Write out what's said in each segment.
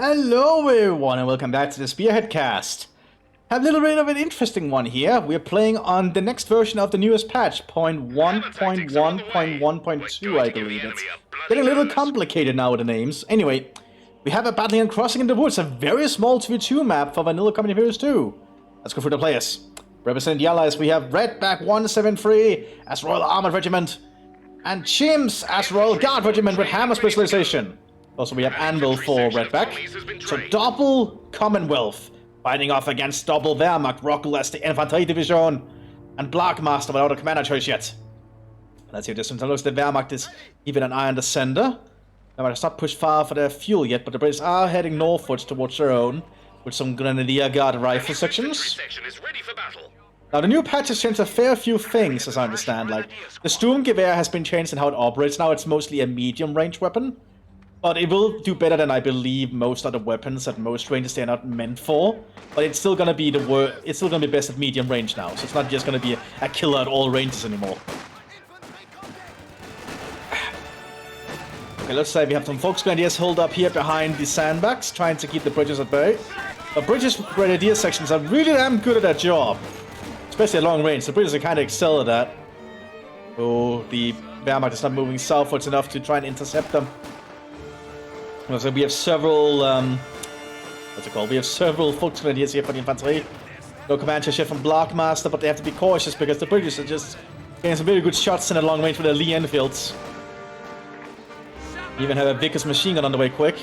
Hello everyone and welcome back to the Spearhead cast. Have a little bit of an interesting one here. We're playing on the next version of the newest patch, 0.1.1.1.2 I believe. It's getting a little complicated now with the names. Anyway, we have a battling and crossing in the woods, a very small 2v2 map for Vanilla Company of Heroes 2. Let's go through the players. Representing the allies we have Redback 173 as Royal Armored Regiment and Chimps as Royal Guard Regiment with Hammer Specialization. Also, we have Anvil for Redback. So, double Commonwealth fighting off against double Wehrmacht, Rockel as the Infantry Division, and Blackmaster without a commander choice yet. Let's see if this one looks. The Wehrmacht is even an eye on the center. Wehrmacht has not pushed far for their fuel yet, but the British are heading northwards towards their own with some Grenadier Guard rifle sections. Now, the new patch has changed a fair few things, as I understand. Like, the Sturmgewehr has been changed in how it operates. Now it's mostly a medium-range weapon. But it will do better than I believe most other weapons at most ranges they are not meant for. But it's still gonna be it's still gonna be best at medium range now. So it's not just gonna be a killer at all ranges anymore. Okay, let's say we have some Volksgrenadiers hold up here behind the sandbags, trying to keep the British at bay. The British Grenadier sections are really damn good at that job, especially at long range. The British are kind of excel at that. Oh, the Wehrmacht is not moving southwards enough to try and intercept them. So we have several, what's it called? We have several Volksgrenadiers here for the infantry. No command ship from Blockmaster, but they have to be cautious because the British are just getting some very good shots in at long range with their Lee Enfields. We even have a Vickers machine gun on the way quick.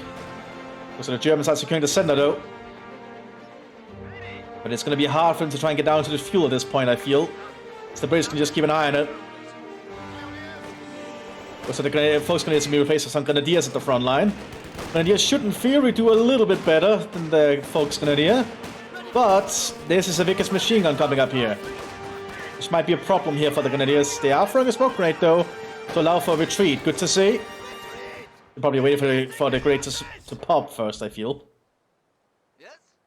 So the Germans are securing the center though. But it's going to be hard for them to try and get down to the fuel at this point, I feel. So the British can just keep an eye on it. So the Volksgrenadiers will be replaced with some Grenadiers at the front line. Grenadiers should, in theory, do a little bit better than the Volksgrenadier. But this is a Vickers machine gun coming up here, which might be a problem here for the Grenadiers. They are throwing a smoke grenade, though, to allow for a retreat. Good to see. They're probably waiting for the grenade to pop first, I feel.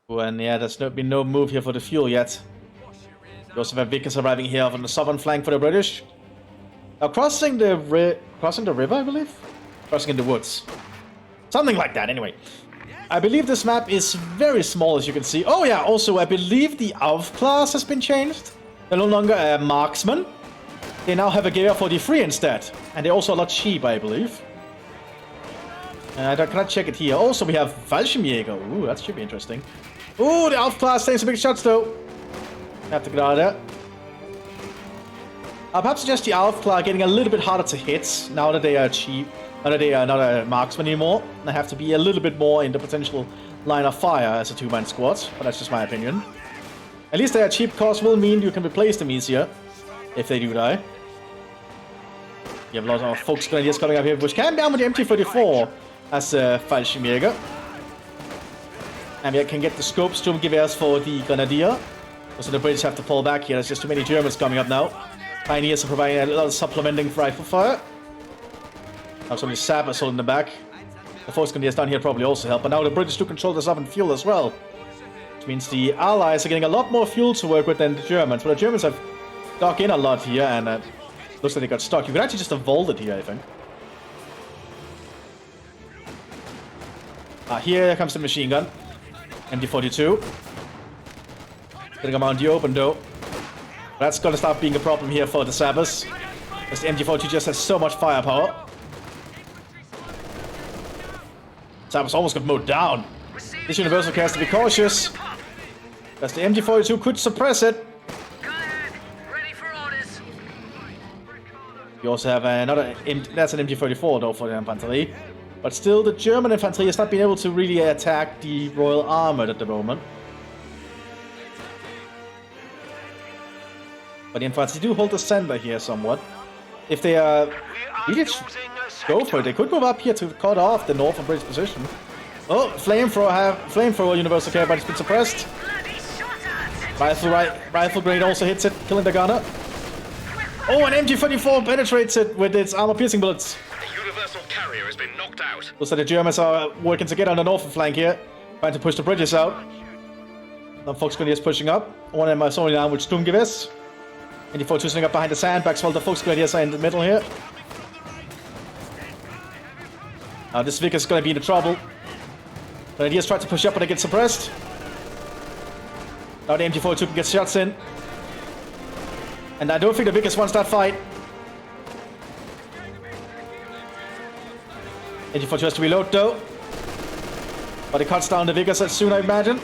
And yeah, there's been no move here for the fuel yet. We also have Vickers arriving here on the southern flank for the British. Now, crossing the river, I believe? Crossing in the woods. Something like that, anyway. I believe this map is very small, as you can see. Oh yeah, also, I believe the Auf class has been changed. They're no longer a marksman. They now have a Gewehr 43 instead. And they're also a lot cheap, I believe. I cannot check it here. Also, we have Fallschirmjäger. Ooh, that should be interesting. Ooh, the Auf class takes some big shots, though. Have to get out of there. I'll perhaps suggest the Auf class getting a little bit harder to hit now that they are cheap. Now that they are not a marksman anymore. They have to be a little bit more in the potential line of fire as a two-man squad. But that's just my opinion. At least they are cheap, cause will mean you can replace them easier if they do die. You have a lot of Volksgrenadiers coming up here, which can down with the MT-34 as a Fallschirmjäger. And we can get the scope Sturmgewehrs for the Grenadier. So the British have to pull back here. There's just too many Germans coming up now. Pioneers are providing a lot of supplementing rifle fire. Now some of the sappers holding the back. The Volksgrenadiers down here probably also help. But now the British do control the southern fuel as well. Which means the Allies are getting a lot more fuel to work with than the Germans. But the Germans have dug in a lot here and looks like they got stuck. You could actually just have vaulted here, I think. Here comes the machine gun. MD-42. Getting them out in the open though. That's gonna start being a problem here for the Sappers. Because the MG-42 just has so much firepower. Sappers almost got mowed down. This Universal has to be cautious. Because the MG-42 could suppress it. You also have another... That's an MG-34 though for the infantry. But still, the German infantry has not been able to really attack the Royal Armored at the moment. But the infantry do hold the center here somewhat. If they really go for it, they could move up here to cut off the northern British position. Oh, flamethrower universal care, but it's been suppressed. Rifle grenade also hits it, killing the gunner. Oh, an MG-34 penetrates it with its armor-piercing bullets. The universal carrier has been knocked out. Looks like the Germans are working to get on the northern flank here, trying to push the British out. Now Volksgrenadiers pushing up. One of them is only down with Sturmgewehrs. And the 42 sitting up behind the sandbags while the Volksgrenadiers are in the middle here. Now this Vickers is going to be in trouble. Grenadiers try to push up, but they get suppressed. Now the MT-42 can get shots in. And I don't think the Vickers wants that fight. MT-42 has to reload though. But it cuts down the Vickers soon, I imagine.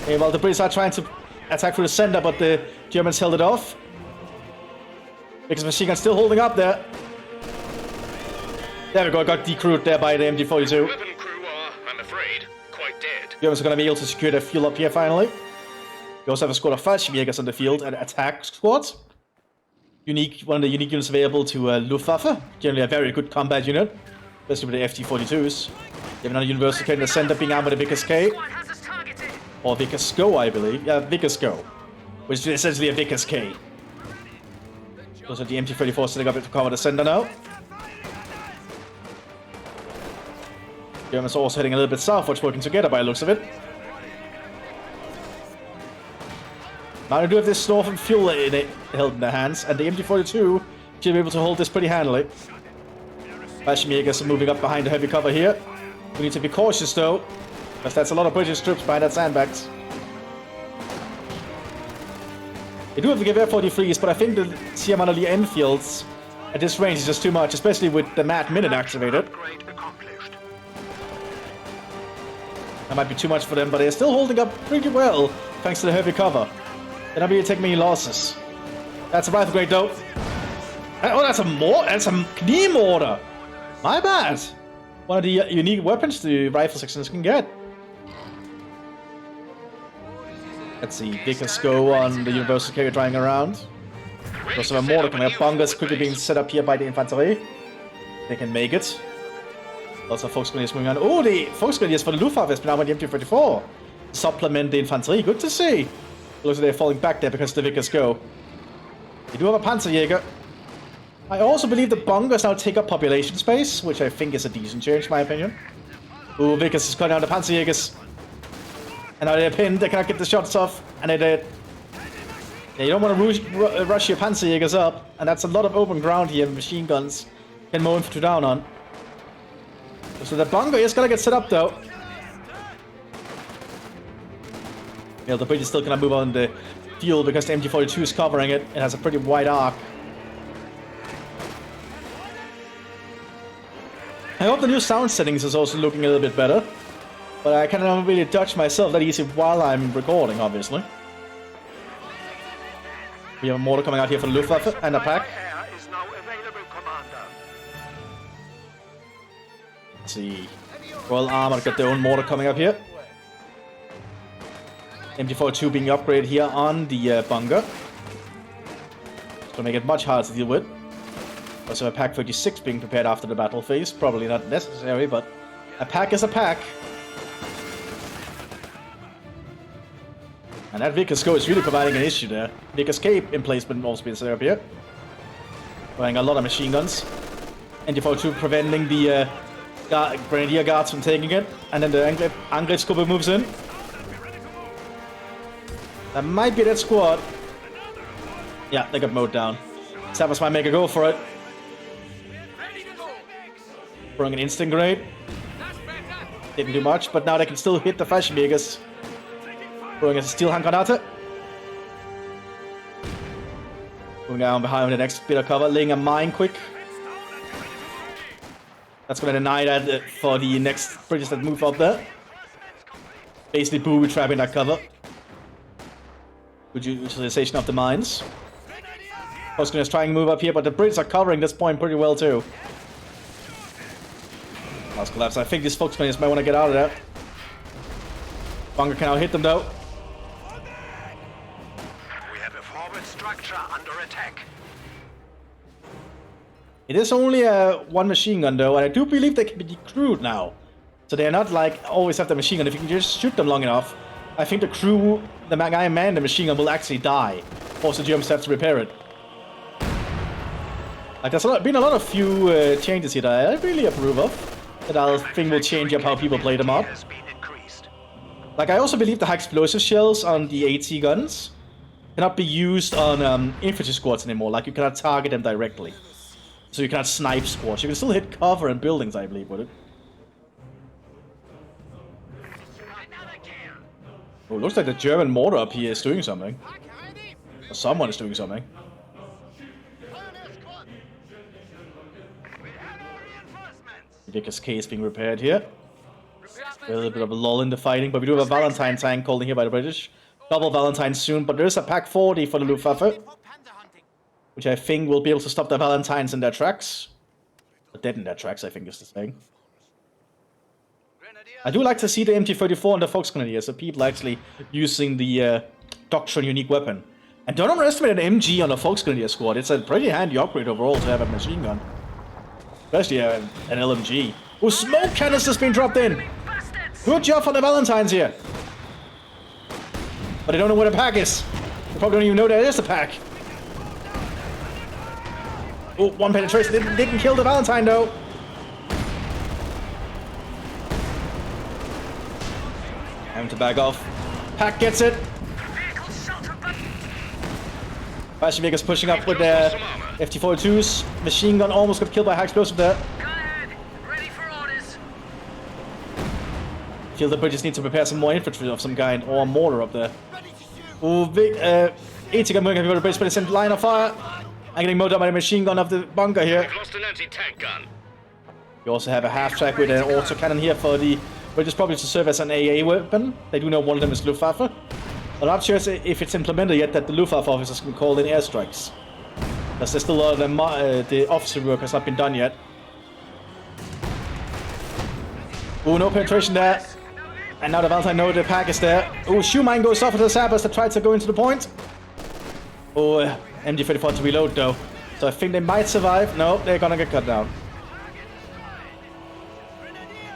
Okay, well, the British are trying to attack through the center, but the Germans held it off. Vickers machine gun still holding up there. There we go, got decrewed there by the MT-42. Weapon crew are, I'm afraid, quite dead. Germans are going to be able to secure their fuel up here finally. We also have a squad of Fallschirmjägers on the field, an attack squad. One of the unique units available to Luftwaffe. Generally a very good combat unit, especially with the FT-42s. You have another universal cannon in the center being armed with a Vickers K. Or Vickers Go, I believe. Yeah, Vickers Go. Which is essentially a Vickers K. Those are the MT-34 setting up to cover the center now. Germans are also heading a little bit southwards, working together by the looks of it. Now they do have this northern fuel held in their hands, and the MT-42 should be able to hold this pretty handily. Fallschirmjägers are moving up behind the heavy cover here. We need to be cautious though, because that's a lot of British troops behind that sandbags. They do have to give F-43s, but I think the CM1 Enfields at this range is just too much, especially with the Mad Minute activated. That might be too much for them, but they're still holding up pretty well, thanks to the heavy cover. They're not really taking many losses. That's a rifle grade though. Oh, that's a knee mortar. My bad. One of the unique weapons the rifle sections can get. Let's see, Vickers Go on the universal carrier driving around. We also have a mortar coming up. Bunkers quickly being set up here by the infantry. They can make it. Lots of Volksgrenadiers moving on. Oh, the Volksgrenadiers for the Luftwaffe has been out by the MT-34. Supplement the infantry. Good to see. Looks like they're falling back there because the Vickers Go. They do have a Panzerjäger. I also believe the bunkers now take up population space, which I think is a decent change, in my opinion. Ooh, Vickers is cutting down the Panzerjägers. And now they're pinned. They cannot get the shots off. And they're dead. Yeah, you don't want to rush your Panzerjägers up. And that's a lot of open ground here. Machine guns can mow infantry down on. So the bunker is gonna get set up though. Yeah, the bridge is still gonna move on the field because the MT-42 is covering it. It has a pretty wide arc. I hope the new sound settings is also looking a little bit better. But I cannot really touch myself that easy while I'm recording, obviously. We have a mortar coming out here for the Luftwaffe and a pack. Let's see. Royal Armor got their own mortar coming up here. MT-42 being upgraded here on the bunker. It's gonna make it much harder to deal with. Also a Pack 36 being prepared after the battle phase. Probably not necessary, but a pack is a pack. And that Vickers Go is really providing an issue there. Vickers K emplacement also being set up here. Running a lot of machine guns. MT-42 preventing the Grenadier Guards from taking it. And then the Angriffsgruppe moves in. That might be that squad. Yeah, they got mowed down. Savas might make a go for it. Throwing an instant grenade. Didn't do much, but now they can still hit the Fallschirmjägers. Throwing a steel handgranate. Moving down behind the next bit of cover, laying a mine quick. That's gonna deny that for the next British that move up there. Basically booby trapping that cover. Good utilization of the mines. Volksgrenadiers trying to move up here, but the Brits are covering this point pretty well too. Last collapse. I think these Volksgrenadiers might want to get out of there. Bunker can now hit them though. We have a forward structure under attack. It is only one machine gun though, and I do believe they can be decrewed now. So they're not like always have the machine gun. If you can just shoot them long enough, I think the crew, the guy man, the machine gun will actually die. Also, the Germans have to repair it. Like there's been a lot of few changes here that I really approve of. That I think will change up how people play them up. Like I also believe the high explosive shells on the AT guns cannot be used on infantry squads anymore. Like you cannot target them directly. So you cannot snipe squads. You can still hit cover and buildings, I believe, with it. Oh, looks like the German mortar up here is doing something. Or someone is doing something. Vickers K is being repaired here. A little bit of a lull in the fighting, but we do have a Valentine tank holding here by the British. Double Valentine soon, but there is a Pack 40 for the Luftwaffe, which I think will be able to stop the Valentines in their tracks. Or dead in their tracks, I think is the thing. I do like to see the MT-34 and the Volksgrenadier, so people actually using the Doctrine unique weapon. And don't underestimate an MG on a Volksgrenadier squad. It's a pretty handy upgrade overall to have a machine gun. Especially an LMG. Oh, smoke canisters being dropped in! Good job for the Valentines here. But they don't know where the pack is. They probably don't even know there is a pack. Oh, one penetration. Didn't kill the Valentine though. Having to back off. Pack gets it. Fashion Vegas pushing up with their FT-42s. Machine gun almost got killed by high explosive there. I feel the British need to prepare some more infantry of some kind, or a mortar up there. Ooh, big, 80 gun moving over the British, but it's in line of fire. I'm getting mowed up by the machine gun of the bunker here. We've lost an anti-tank gun. You also have a half-track with an autocannon here for the British, probably to serve as an AA weapon. They do know one of them is Luftwaffe. I'm not sure if it's implemented yet that the Luftwaffe officers can call in airstrikes. Because there's still a lot of the officer work has not been done yet. Ooh, no penetration there. And now the Valentine know the pack is there. Ooh, shoe mine goes off with the sappers that tried to go into the point. Oh, MD-34 to reload though. So I think they might survive. No, they're gonna get cut down.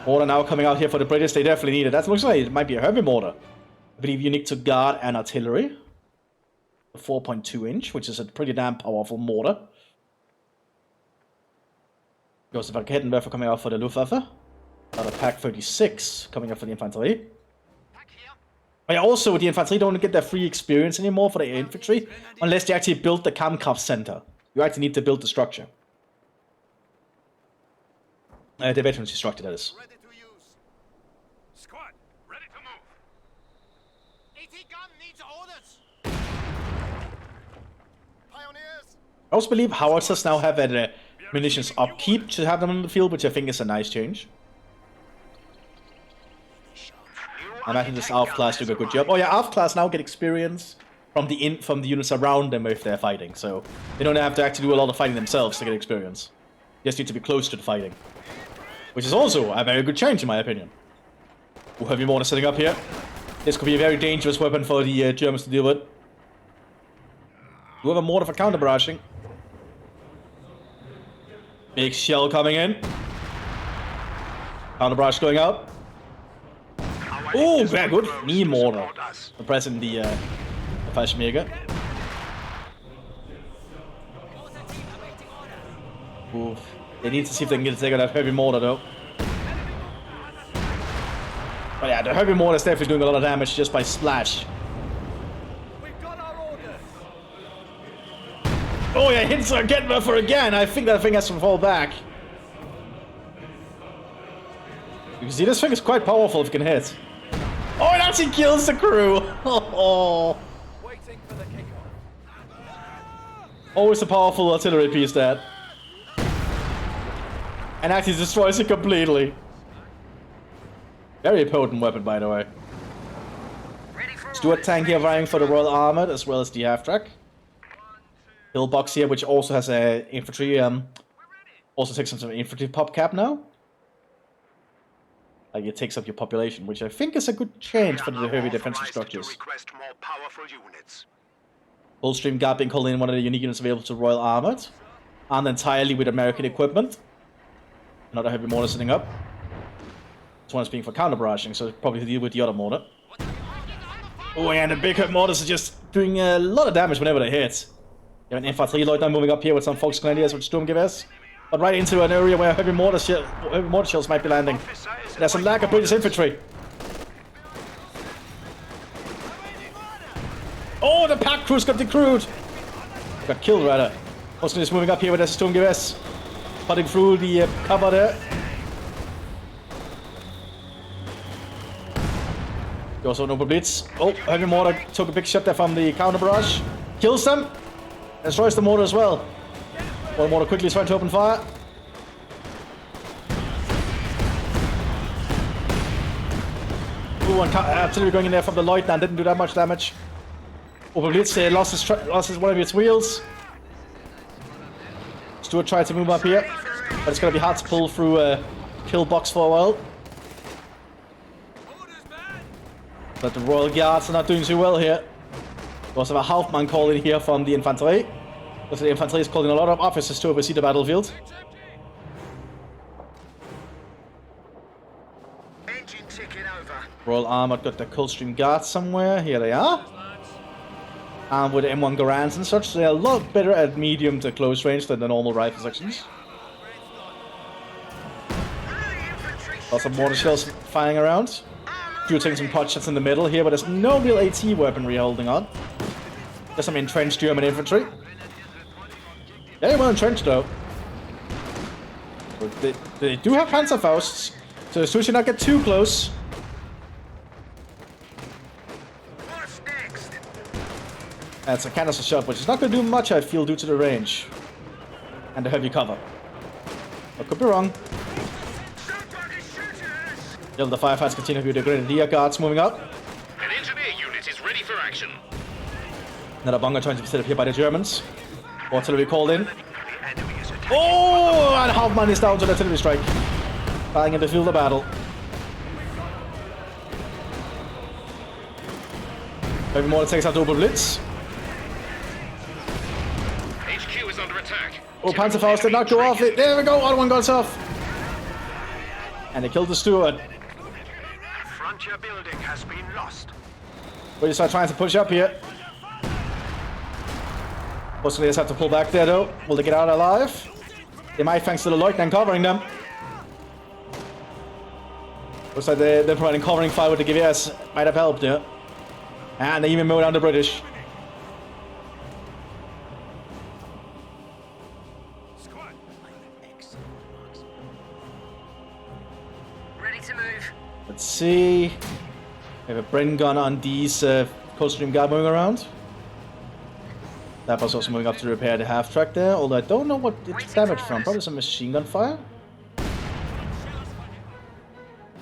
Mortar now coming out here for the British. They definitely need it. That looks like it might be a heavy mortar. I believe unique to guard and artillery. A 4.2 inch, which is a pretty damn powerful mortar. Goes the Rakettenwerfer coming out for the Luftwaffe. Another Pack 36 coming up for the infantry. But yeah, also the infantry don't get their free experience anymore for the infantry unless they actually build the Kampfkraft Center. You actually need to build the structure. The veterancy structure, that is. Ready to use. Squad, ready to move. AT gun needs orders. Pioneers. I also believe howitzers now have a munitions upkeep to have them on the field, which I think is a nice change. I imagine this ARF class do a good job. Oh yeah, ARF class now get experience from the units around them if they're fighting, so they don't have to actually do a lot of fighting themselves to get experience. You just need to be close to the fighting. Which is also a very good change in my opinion. Ooh, heavy mortar setting up here. This could be a very dangerous weapon for the Germans to deal with. Do have a mortar for counter barraging. Big shell coming in. Counter barrage going out. Oh, very good. Knee mortar. Suppressing the Fallschirmjäger. Ooh. They need to see if they can get a take on that heavy mortar though. But yeah, the heavy mortar is definitely doing a lot of damage just by splash. Oh yeah, hits our Getwerfer again. I think that thing has to fall back. You can see this thing is quite powerful if it can hit. Oh, it actually kills the crew. Oh. Always a powerful artillery piece that. And actually destroys it completely. Very potent weapon, by the way. Stuart tank here vying for the Royal Armoured, as well as the half-track. Pillbox here, which also has a infantry, also takes some infantry pop cap now. Like it takes up your population, which I think is a good change for the heavy defensive structures. Full-stream guard being called in one of the unique units available to Royal Armoured. And entirely with American equipment. Another heavy mortar sitting up. This one is being for counter barraging, so probably to deal with the other mortar. Oh, and the big mortars are just doing a lot of damage whenever they hit. You have an infantry lieutenant moving up here with some Volksgrenadiers with Sturmgewehrs. But right into an area where heavy mortar shells might be landing. There's a lack of British infantry. Oh, the pack crews got decrewed. Got killed, rather. Volksgrenadiers moving up here with their Sturmgewehrs. Cutting through the cover there. Goes on over blitz. Oh, heavy mortar took a big shot there from the counter barrage. Kills them. Destroys the mortar as well. One mortar quickly is trying to open fire. Ooh, and artillery going in there from the Lieutenant didn't do that much damage. Over blitz lost one of its wheels. Stuart tried to move up here, but it's going to be hard to pull through a kill box for a while. But the Royal Guards are not doing too well here. We also have a Hauptmann call in here from the Infantry. So the Infantry is calling a lot of officers to oversee the battlefield. Engine ticking over. Royal Armored got the Coldstream Guards somewhere. Here they are. Armed with M1 Garands and such. So they're a lot better at medium to close range than the normal rifle sections. Lots of mortar shells flying around. Shooting some pot shots in the middle here, but there's no real AT weaponry holding on. There's some entrenched German infantry. Very well entrenched though. But they do have Panzerfausts, so Sue should not get too close. That's a canister shot, which is not going to do much, I feel, due to the range. And the heavy cover. I could be wrong. Still, the firefights continue with the Grenadier Guards moving up. An engineer unit is ready for action. Another bunker trying to be set up here by the Germans. Artillery called in. Oh, and Hauptmann is down to the artillery strike. Firing in the field of battle. Heavy mortar takes out the Oberblitz. HQ is under attack. Oh, Panzerfaust did not go off it. There we go, other one goes off. And they killed the steward. Frontier building has been lost. We start trying to push up here. Possibly just have to pull back there though. Will they get out alive? They might, thanks to the Lieutenant covering them. Looks like they're providing covering fire with the GVS. Might have helped, yeah. And they even mowed down the British. Ready to move. Let's see. We have a Bren gun on these Coldstream Guard moving around. That was also moving up to repair the half track there, although I don't know what it's damaged from. Probably some machine gun fire.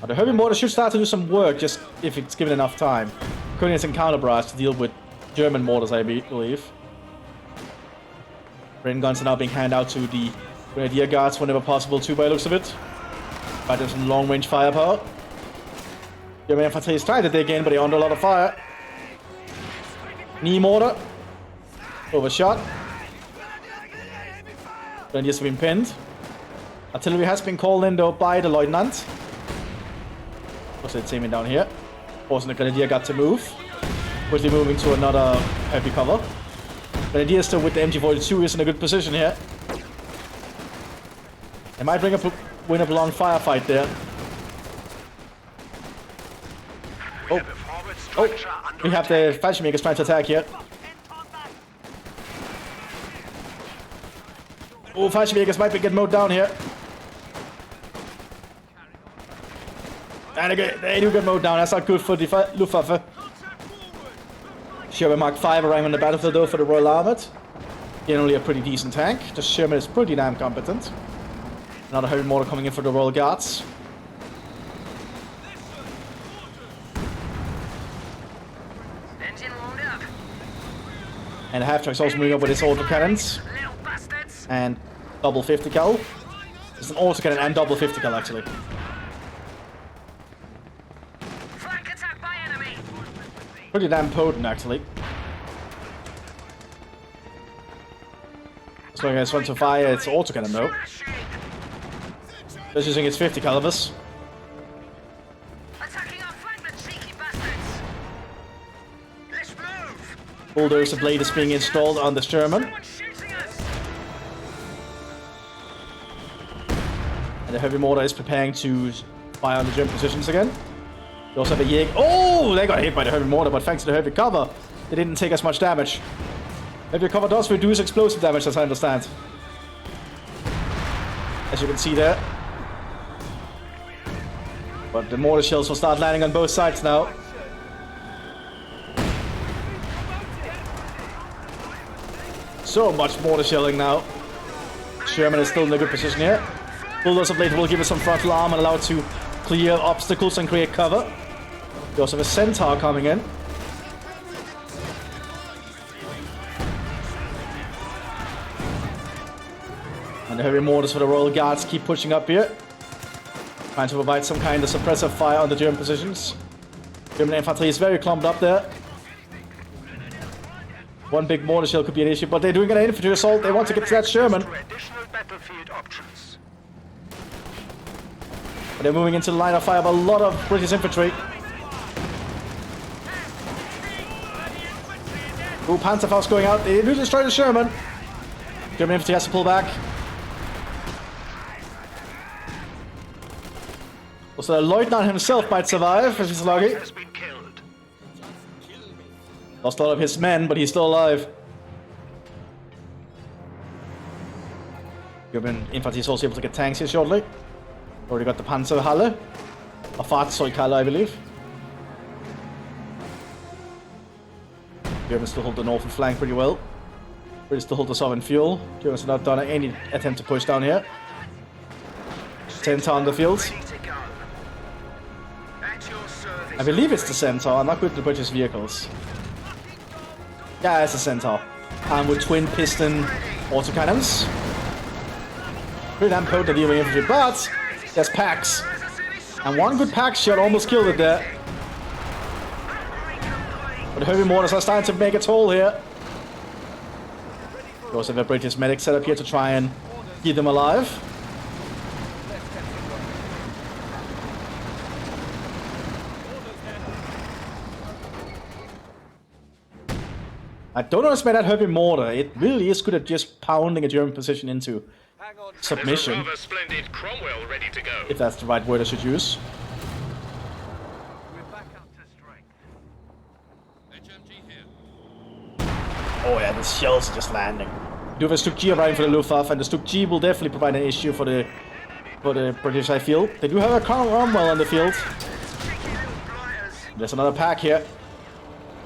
Oh, the heavy mortar should start to do some work, just if it's given enough time. Currently it's in counter barrage to deal with German mortars, I believe. Bren guns are now being handed out to the Grenadier Guards whenever possible too, by the looks of it. But there's some long range firepower. German infantry is trying to dig in, but they're under a lot of fire. Knee mortar. Overshot. Grenadiers have been pinned. Artillery has been called in though by the Lieutenant. What's it aiming down here? Forcing the Grenadier got to move. Quickly moving to another heavy cover. Grenadier still with the MG42 is in a good position here. They might win a long firefight there. Oh, we have the Fallschirmjägers trying to attack here. Oh, Fallschirmjägers might be getting mowed down here. And they do get mowed down. That's not good for the Luftwaffe. Sherman Mark 5 arriving on the battlefield though for the Royal Armoured. Generally a pretty decent tank. The Sherman is pretty damn competent. Another heavy mortar coming in for the Royal Guards. Engine warmed up. And the half-track's also moving up with its autocannons. Little bastards. And double 50 cal. It's an autocannon and double 50 cal actually. Flank attack by enemy. Pretty damn potent actually. So I guess to fire its autocannon though. Just using its 50 calibers. Attacking our flank, the cheeky bastards. Let's move. Bulldozer blade is being installed on the Sherman. Someone's shooting us. And the heavy mortar is preparing to fire on the German positions again. They also have a Jäger. Oh, they got hit by the heavy mortar, but thanks to the heavy cover, they didn't take as much damage. Heavy cover does reduce explosive damage, as I understand. As you can see there. But the mortar shells will start landing on both sides now. So much mortar shelling now. Sherman is still in a good position here. Bulldozer Blade will give us some frontal arm and allow it to clear obstacles and create cover. We also have a Centaur coming in. And the heavy mortars for the Royal Guards keep pushing up here. Trying to provide some kind of suppressive fire on the German positions. German infantry is very clumped up there. One big mortar shell could be an issue, but they're doing an infantry assault. They want to get to that Sherman. But they're moving into the line of fire of a lot of British infantry. Ooh, Panzerfaust going out. They do destroy the Sherman. German infantry has to pull back. Also, the Lieutenant himself might survive if he's lucky. Lost a lot of his men, but he's still alive. German infantry is also able to get tanks here shortly. Already got the Panzerhalle. A Fahrzeughalle, I believe. Germans still hold the northern flank pretty well. British still hold the southern fuel. Germans have not done any attempt to push down here. 10 on the field. I believe it's the Centaur. I'm not good at the British vehicles. Yeah, it's a Centaur. And with twin piston autocannons. Pretty damn potent dealing infantry, but there's packs. And one good pack shot almost killed it there. But the heavy mortars are starting to make a toll here. We also have a British medic set up here to try and keep them alive. I don't understand that heavy mortar. It really is good at just pounding a German position into submission. If that's the right word I should use. Oh yeah, the shells are just landing. Do have a Stug G arriving for the Luftwaffe, and the Stug G will definitely provide an issue for the British, I feel. They do have a Cromwell on the field. There's another pack here.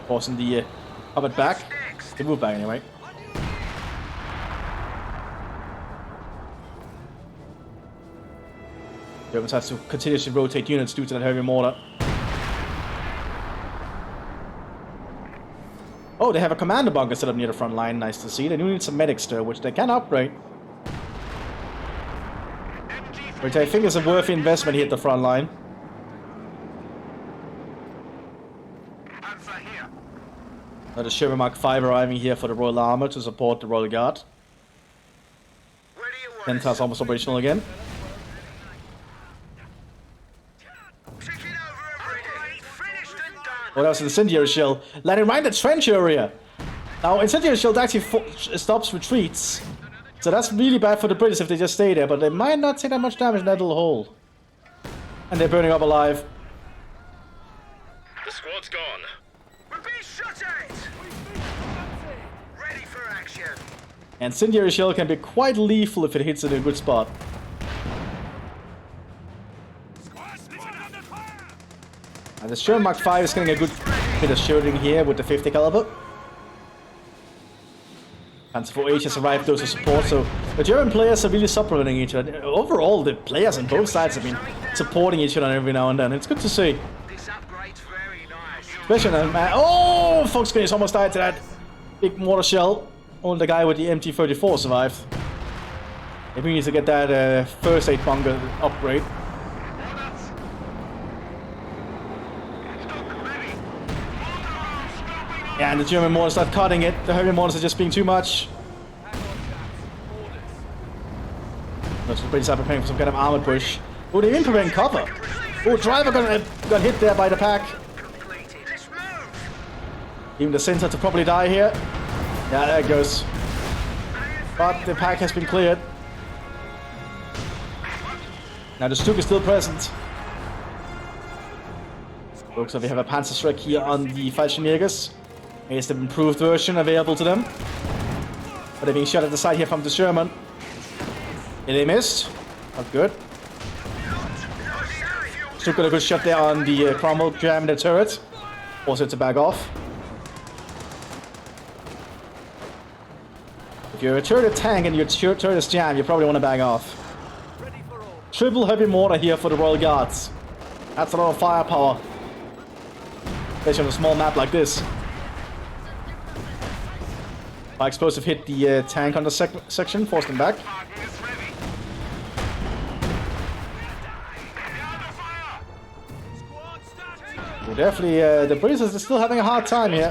Forcing the covered back. They move back anyway. Germans have to continuously rotate units due to that heavy mortar. Oh, they have a commander bunker set up near the front line. Nice to see. They do need some medics though, which they can upgrade. Which I think is a worthy investment here at the front line. The Sherman Mark V arriving here for the Royal Armour to support the Royal Guard. Centaur's almost operational again. Oh, that was an incendiary shell. Landing right in the trench area. Now, incendiary shell actually stops retreats. So that's really bad for the British if they just stay there. But they might not take that much damage in that little hole. And they're burning up alive. The squad's gone. We're being shot at! Ready for action. And incendiary shell can be quite lethal if it hits in a good spot. And the Sherman Mark V is getting a good bit of shooting here with the 50 caliber. Panzer IV H has arrived those to support, so the German players are really supplementing each other. Overall, the players on both sides have been supporting each other every now and then. It's good to see. This upgrade's very nice. Especially on man. Oh, Volkskönig almost died to that big mortar shell. Only the guy with the MT-34 survived. Maybe we need to get that first aid bunker upgrade. Yeah, and the German mortars start cutting it. The heavy mortars are just being too much. Looks like the British are preparing for some kind of armored push. Oh, they're even preparing cover. Oh, driver got hit there by the pack. Even the Centaur to probably die here. Yeah, there it goes. But the pack has been cleared. Now the Stug is still present. Looks like we have a Panzerschreck here on the Fallschirmjägers. Here's the improved version available to them. But they're being shot at the side here from the Sherman. And they missed. Not good. Still got a good shot there on the Cromwell jamming the turret. Also to back off. If you're a turret tank and your turret is jammed, you probably want to back off. Triple heavy mortar here for the Royal Guards. That's a lot of firepower. Especially on a small map like this. Fire explosive hit the tank on the section, forced him back. Well, definitely, the British are still having a hard time here.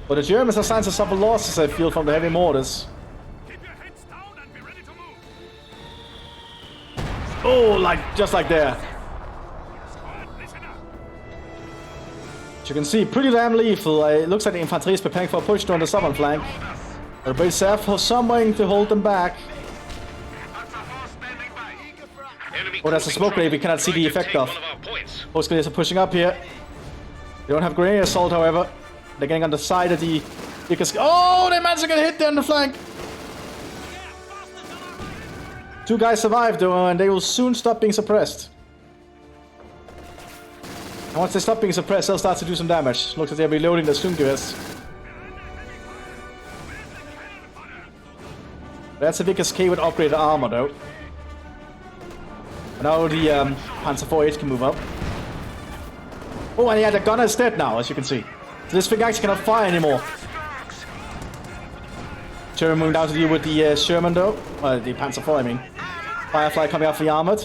But the Germans are starting to suffer losses, I feel, from the heavy mortars. Oh, just like there. As you can see, pretty damn lethal. It looks like the infantry is preparing for a push down the southern flank. The British have for something to hold them back. Oh, that's a smoke grenade we cannot see the effect of. Most grenadiers are pushing up here. They don't have grenade assault, however. They're getting on the side of the... Oh, they managed to get hit there on the flank. 2 guys survived though, and they will soon stop being suppressed. And once they stop being suppressed, they'll start to do some damage. Looks like they're reloading the Sturmgewehrs. That's a Vickers K with upgraded armor though. And now the Panzer IV can move up. Oh, and yeah, the gunner is dead now, as you can see. So this thing actually cannot fire anymore. German moving down to deal with the Sherman though. The Panzer IV, I mean. Firefly coming out for the armored.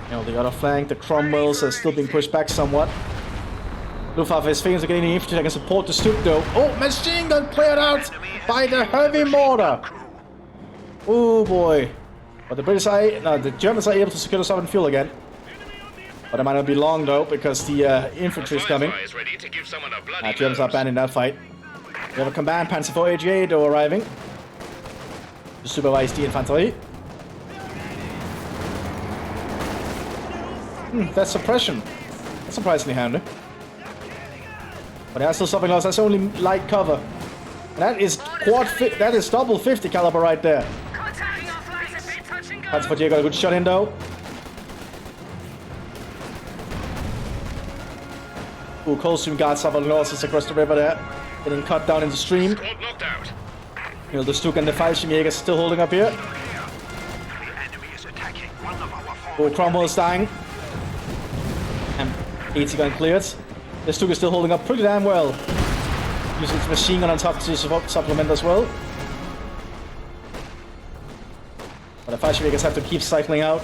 You know, the other flank, the Cromwells are still being pushed back somewhat. Luftwaffe is failing to get any infantry that can support the Stuck though. Oh, machine gun cleared out by the heavy mortar. Oh boy. But the Germans are able to secure the southern fuel again. But it might not be long though, because the infantry is coming. Germans are abandoning that fight. We have a command Panzer IV AGA though arriving to supervise the infantry. That's suppression. That's surprisingly handy. But they are still suffering loss. That's only light cover. And that is that is double 50 caliber right there. Panzer IV got a good shot in though. Ooh, Coldstream Guards suffering losses across the river there. Getting cut down in the stream. You know, the Stuck and the Fallschirmjäger still holding up here. Oh, Cromwell is dying. And 80 gun cleared. The Stuck is still holding up pretty damn well. Using its machine gun on top to supplement as well. But the Fallschirmjägers have to keep cycling out.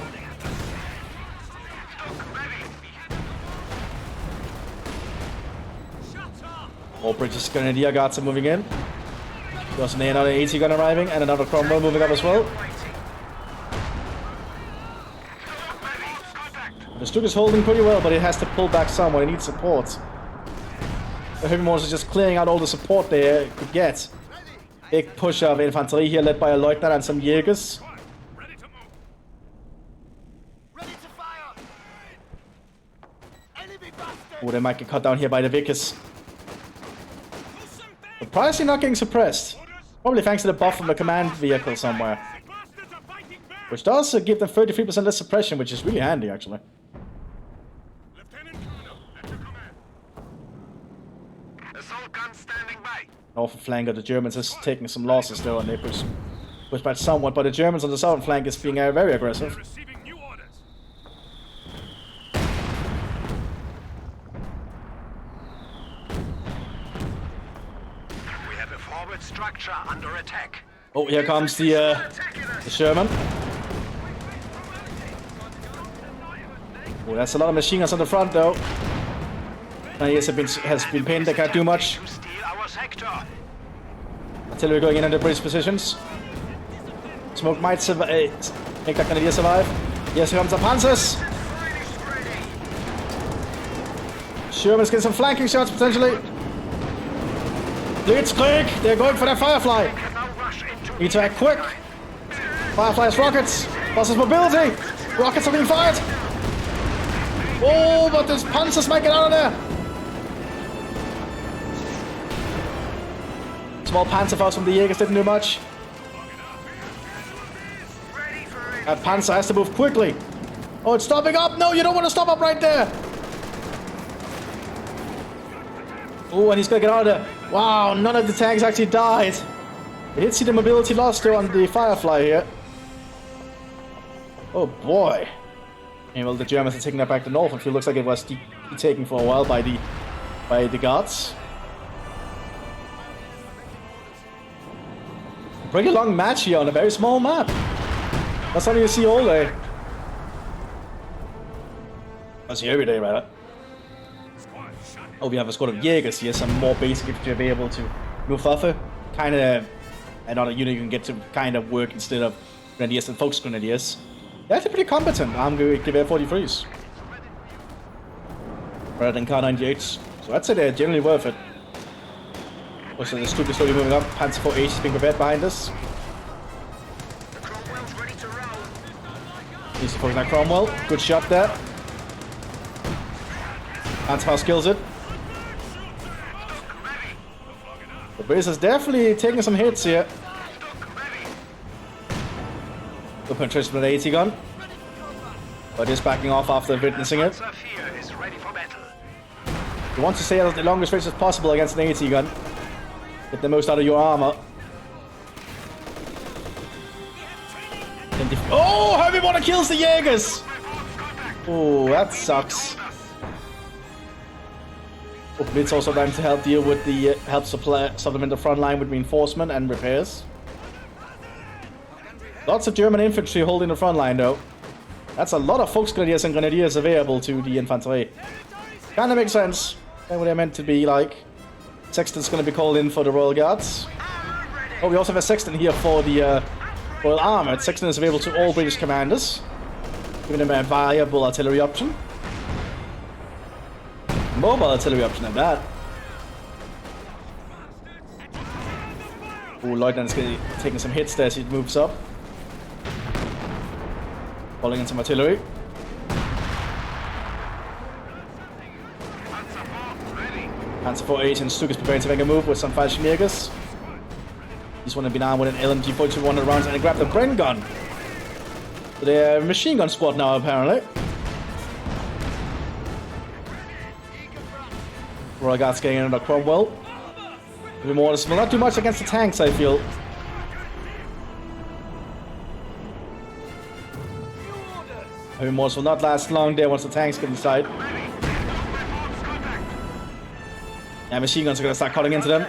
All British Grenadier Guards are moving in. There's another 80 gun arriving and another Cromwell moving up as well. The Stuck is holding pretty well, but it has to pull back somewhat. It needs support. The heavy mortars is just clearing out all the support they could get. Big push of infantry here, led by a lieutenant and some Jägers. Oh, they might get cut down here by the Vickers. Surprisingly not getting suppressed. Probably thanks to the buff from a command vehicle somewhere. Which does give them 33% less suppression, which is really handy actually. Northern flank of the Germans is taking some losses though, and they push back somewhat, but the Germans on the southern flank is being very aggressive. Structure under attack. Oh, here comes the Sherman. Oh, that's a lot of machine guns on the front, though. Yes, has been pinned. They can't do much. Artillery going in on the British positions. Smoke might survive. Make that Grenadier survive. Yes, here comes the Panzers. Sherman's getting some flanking shots potentially. Blitzkrieg! They're going for their Firefly! Need to act quick! Firefly's rockets! Buses mobility! Rockets are being fired! Oh, but this Panzers might get out of there! Small Panzerfaust from the Jägers didn't do much. That Panzer has to move quickly! Oh, it's stopping up! No, you don't want to stop up right there! Oh, and he's gonna get out of there. Wow, none of the tanks actually died. I did see the mobility loss though on the Firefly here. Oh boy. And well, the Germans are taking that back to north. It looks like it was taken for a while by the guards. Pretty long match here on a very small map. That's something you see all day. I see every day, rather. Oh, we have a squad of Jaegers here, some more basic to be able to move Waffe. Kind of another unit you can get to kind of work instead of Grenadiers and Focus Grenadiers. They're actually pretty competent. I'm going to give it 43s. Rather than K98s. So I'd say they're generally worth it. Also, the Stuka slowly moving up. Panzer 4H is being prepared behind us. He's focusing on Cromwell. Good shot there. Panzer kills it. The British is definitely taking some hits here. Good penetration with the AT gun. But is backing off after witnessing it. You want to stay at the longest range as possible against an AT gun. Get the most out of your armor. Oh, Heavy Mortar kills the Jaegers! Oh, that sucks. Hopefully it's also time to help deal with the supplement the front line with reinforcement and repairs. Lots of German infantry holding the front line though. That's a lot of Volksgrenadiers and Grenadiers available to the infantry. Kinda makes sense. That's what they're meant to be like. Sexton's gonna be called in for the Royal Guards. Oh, we also have a Sexton here for the Royal Armoured. Sexton is available to all British commanders, giving them a viable artillery option. Mobile artillery option at that. Oh, Lieutenant's taking some hits there as he moves up. Falling in some artillery. Panzer 4H and Stuk is preparing to make a move with some Fallschirmjägers. These one have been armed with an LMG 42 100 rounds and they grab the Bren gun. So they're a machine gun squad now apparently. Royal Guards getting in about Cromwell. Maybe more will not do much against the tanks, I feel. Heavy mortars will not last long there once the tanks get inside. Yeah, machine guns are going to start cutting into them.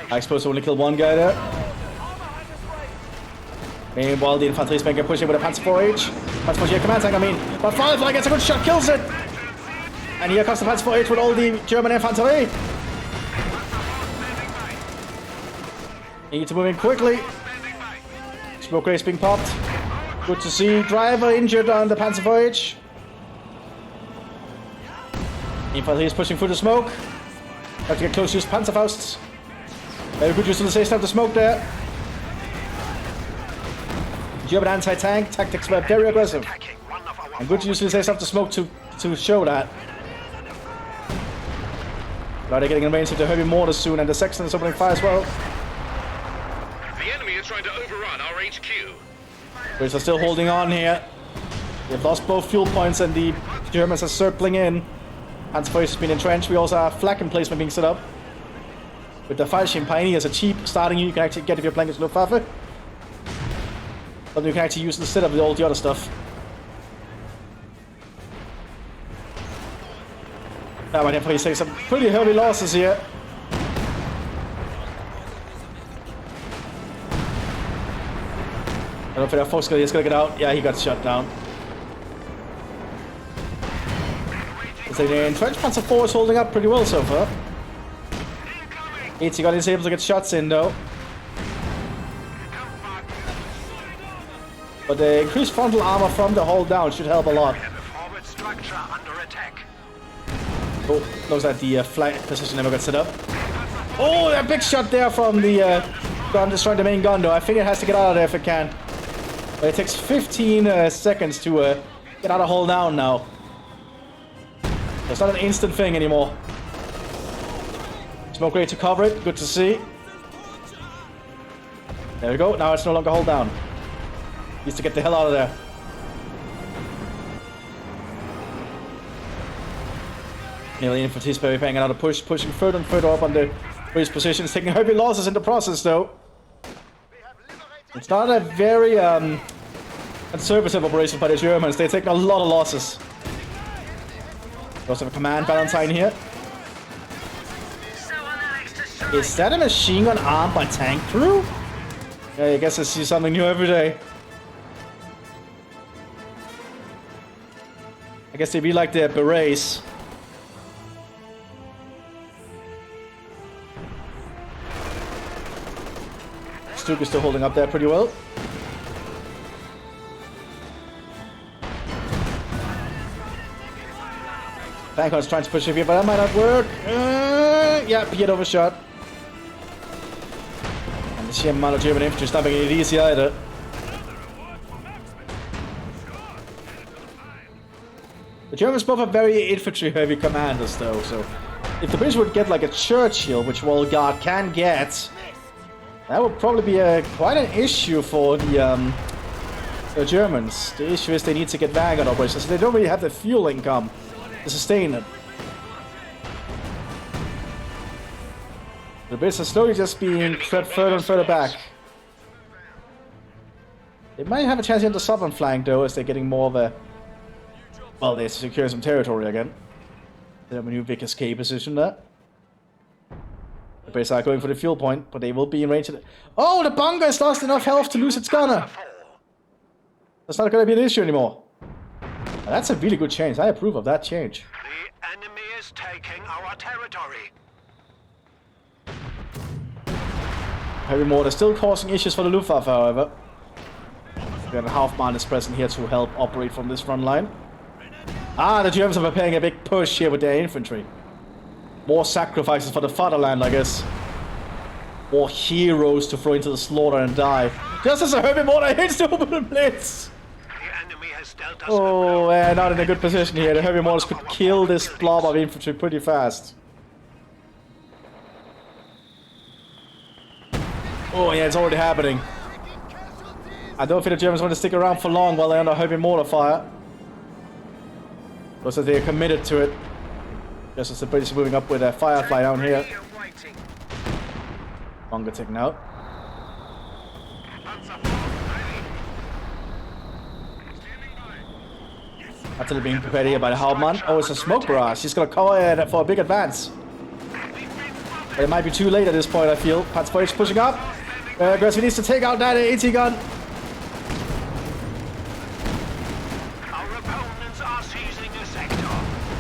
I suppose only killed one guy there. Meanwhile, the infantry is making a push in with a Panzer 4H. Panzer 4H command tank, I mean. But Firefly gets a good shot, kills it! And here comes the Panzer 4H with all the German infantry. Need to move in quickly. Smoke race being popped. Good to see. Driver injured on the Panzer 4H. Infantry is pushing through the smoke. Have to get close to use Panzerfausts. Very good utilization of the smoke there. German anti-tank tactics were very aggressive. And good utilization of the smoke to show that. Now they're getting in range with the heavy mortars soon, and the Sexton is opening fire as well. The enemy is trying to overrun our HQ. British are still holding on here. They've lost both fuel points, and the Germans are circling in. Panzer 4H has been entrenched. We also have flak emplacement being set up. With the Fallschirm Pioneers, a cheap starting you can actually get if you're playing against Luftwaffe. But you can actually use instead of all the other stuff. That might definitely take some pretty heavy losses here. I don't know if that Fox is gonna get out. Yeah, he got shut down. It's like the entrenched Panzer 4 is holding up pretty well so far. AT gun is able to get shots in though. But the increased frontal armor from the hold down should help a lot. Oh, looks like the flight position never got set up. Oh, that big shot there from the gun destroying the main gun though. I think it has to get out of there if it can. But it takes 15 seconds to get out of hold down now. It's not an instant thing anymore. Smoke ready to cover it. Good to see. There we go. Now it's no longer hold down. Needs to get the hell out of there. Nearly infantry paying another push, pushing further and further up on the British positions, taking heavy losses in the process though. It's not a very conservative operation by the Germans. They're taking a lot of losses. We also have a command Valentine here. Is that a machine gun armed by tank crew? Yeah, I guess I see something new every day. I guess they be like their berets. Stuke is still holding up there pretty well. Bancon's trying to push it here, but that might not work. Yeah, Piet overshot. And the sheer amount of German infantry is not making it easy either. The Germans both have very infantry-heavy commanders, though, so if the British would get like a Churchill, which Wolgard can get, that would probably be quite an issue for the Germans. The issue is they need to get Vanguard operations, so they don't really have the fuel income to sustain it. The British are slowly just being crept further and further back. They might have a chance on the southern flank, though, as they're getting more of a... Well, they secure some territory again. They have a new Vickers K position there. The British are going for the fuel point, but they will be in range of it. Oh, the bunker has lost enough health to lose its gunner! That's not going to be an issue anymore. Now, that's a really good change. I approve of that change. The enemy is taking our territory. Heavy mortar still causing issues for the Luftwaffe, however. We have a Hauptmann is present here to help operate from this front line. Ah, the Germans are preparing a big push here with their infantry. More sacrifices for the fatherland, I guess. More heroes to throw into the slaughter and die. Just as a heavy mortar hits the open blitz! Oh, we're not in a good position here. The heavy mortars could kill this blob of infantry pretty fast. Oh yeah, it's already happening. I don't think the Germans want to stick around for long while they're under heavy mortar fire. Looks like they're committed to it. Just as the British are moving up with a Firefly down here. Bunker taken out. Artillery being prepared here by the Hauptmann. Oh, it's a smoke barrage. He's gonna cover for a big advance. But it might be too late at this point, I feel. Panzer pushing up. Aggressive needs to take out that AT gun.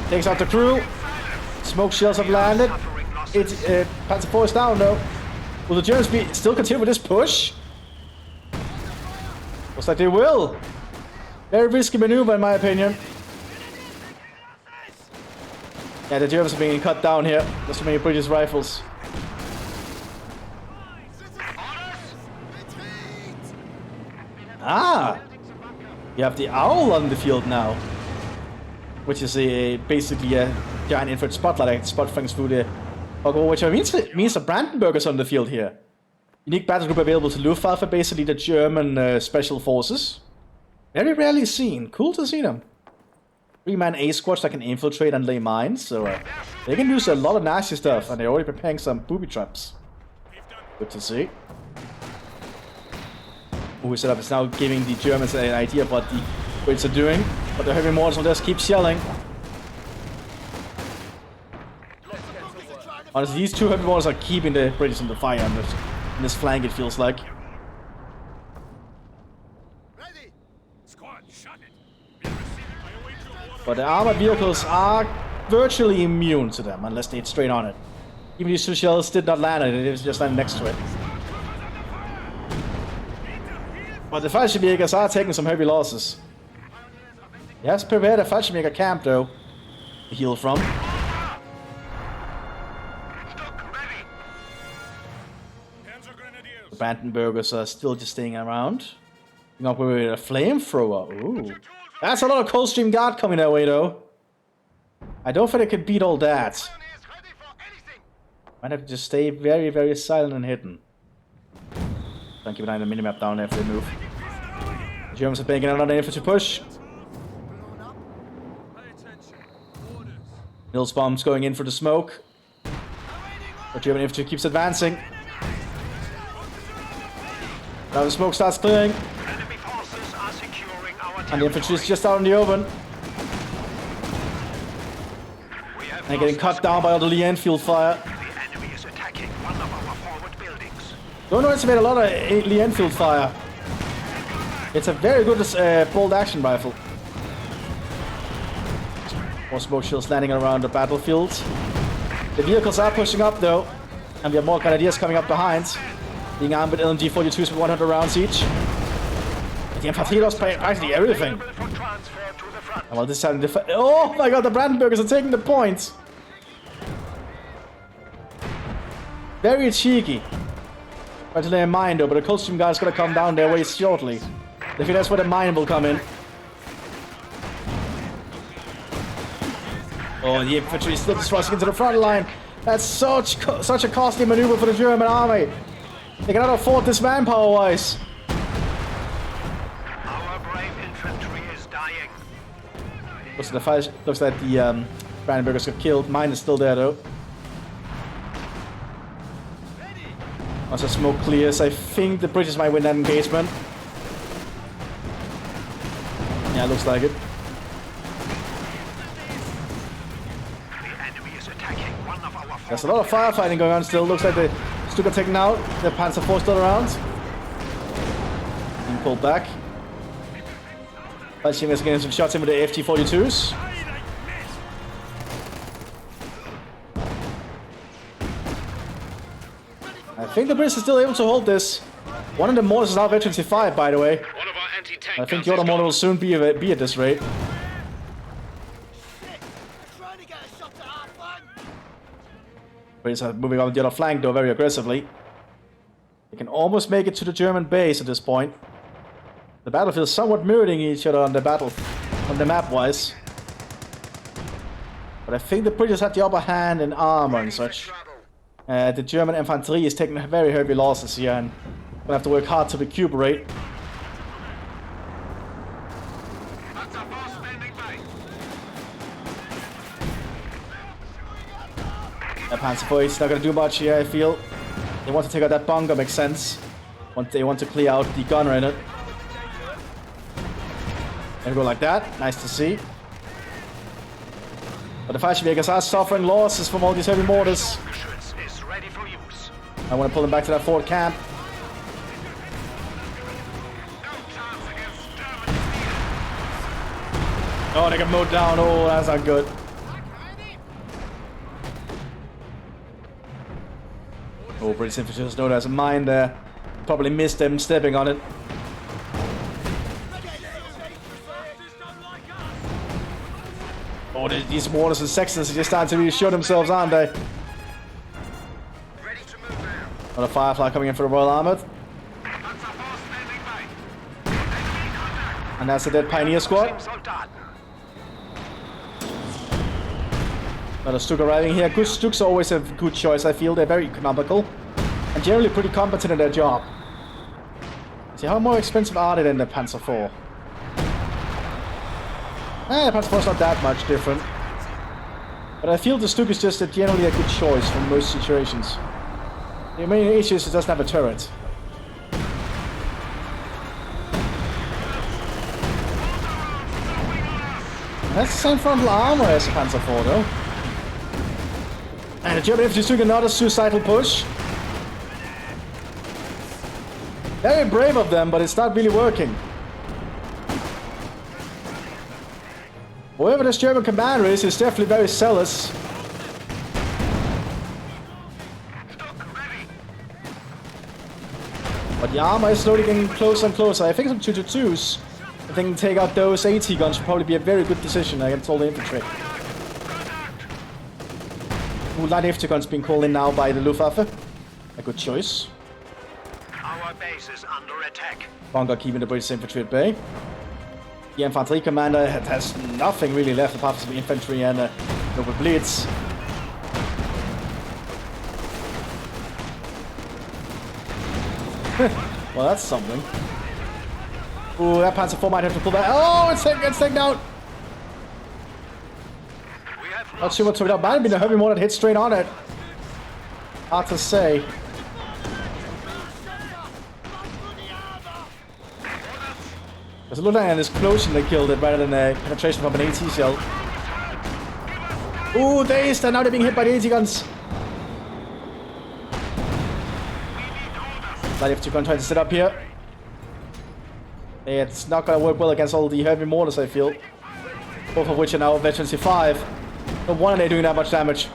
Takes out the crew. Smoke shells have landed. Panzer IV is down though. Will the Germans still continue with this push? Looks like they will. Very risky maneuver in my opinion. Yeah, the Germans are being cut down here. There's too many British rifles. Ah! You have the Owl on the field now. Which is basically a giant infrared spotlight. I can spot things through the bunker, which means the Brandenburgers on the field here. Unique battle group available to Luftwaffe, basically the German special forces. Very rarely seen. Cool to see them. 3-man A squads that can infiltrate and lay mines, so they can use a lot of nasty stuff, and they're already preparing some booby traps. Good to see. Booby setup is now giving the Germans an idea of what the Brits are doing, but the heavy mortars will just keep shelling. Honestly, these two heavy mortars are keeping the British on the fire in this flank, it feels like. But the armored vehicles are virtually immune to them, unless they hit straight on it. Even these two shells did not land on it, it was just landing next to it. But the Fallschirmjägers are taking some heavy losses. He has prepared a Fallschirmjäger camp, though, to heal from. The Brandenburgers are still just staying around. Up with a flamethrower. Ooh. That's a lot of Coldstream Guard coming their way, though. I don't think they can beat all that. Might have to just stay very, very silent and hidden. Don't keep an eye on the minimap down there if they move. The Germans are making another infantry push. Nils bombs going in for the smoke. But German infantry keeps advancing. Now the smoke starts clearing. Enemy forces are securing our And the infantry is just out in the open. We have And getting cut down by all the Lee Enfield fire. The enemy is attacking one of our forward buildings. Don't underestimate a lot of Lee Enfield fire. It's a very good bolt action rifle. More smoke shields landing around the battlefield. The vehicles are pushing up though. And we have more grenadiers coming up behind. Being armed with LMG 42s with 100 rounds each. The infantry lost practically everything. For transfer to the front. And while this time, oh my god, the Brandenburgers are taking the points. Very cheeky. Try to lay a mine though, but the costume guy's gonna come down their way shortly. I think that's where the mine will come in. Oh, the infantry is still thrusting into the front line. That's such a costly maneuver for the German army. They cannot afford this manpower-wise. Our brave infantry is dying. Looks like the Brandenburgers got killed. Mine is still there though. Once the smoke clears, I think the British might win that engagement. Yeah, looks like it. The enemy is attacking one of our There's a lot of firefighting going on still. Looks like the Stuka taken out. The Panzer IV still around. Being pulled back. Fallschirm is getting some shots in with the FT-42s. I think the British are still able to hold this. One of the mortars is now veterancy 5, by the way. One of our anti-tank I think the other mortar will soon be at this rate. British are moving on the other flank though very aggressively. They can almost make it to the German base at this point. The battlefield is somewhat mirroring each other on the map-wise. But I think the British had the upper hand in armor and such. The German infantry is taking very heavy losses here and gonna have to work hard to recuperate. The Panzer IV is not gonna do much here, I feel. They want to take out that bunker, makes sense. They want to clear out the gunner in it. There we go like that, nice to see. But the Fallschirmjägers are suffering losses from all these heavy mortars. I want to pull them back to that fort camp. Oh, they got mowed down. Oh, that's not good. Oh, British infantry just know there's a mine there. Probably missed them stepping on it. Oh, these mortars and sextons are just starting to really show themselves, aren't they? Another Firefly coming in for the Royal Armoured. And that's the dead Pioneer Squad. Another Stuk arriving here. Good Stuks are always a good choice, I feel. They're very economical. And generally pretty competent in their job. See, how more expensive are they than the Panzer IV? The Panzer IV is not that much different. But I feel the Stuk is just generally a good choice for most situations. The main issue is it doesn't have a turret. That's the same frontal armor as the Panzer IV though. And the German infantry took another suicidal push. Very brave of them, but it's not really working. Whoever this German commander is definitely very zealous. But the armor is slowly getting closer and closer. I think some 222s. I think take out those AT guns should probably be a very good decision against all the infantry. Ooh, light infantry guns being called in now by the Luftwaffe. A good choice. Our base is under attack. Bunker keeping the British infantry at bay. The infantry commander has nothing really left apart from the infantry and the blitz. Well, that's something. Ooh, that Panzer IV might have to pull back. Oh, it's taken out! Not sure what took it out. Might have been a heavy mortar that hit straight on it. Hard to say. There's a little like an explosion that killed it rather than a penetration from an AT shell. Ooh, dazed, and now they're being hit by the AT guns. Bloody F2 gun trying to sit up here. It's not gonna work well against all the heavy mortars, I feel. Both of which are now veteran C5. No wonder they're doing that much damage.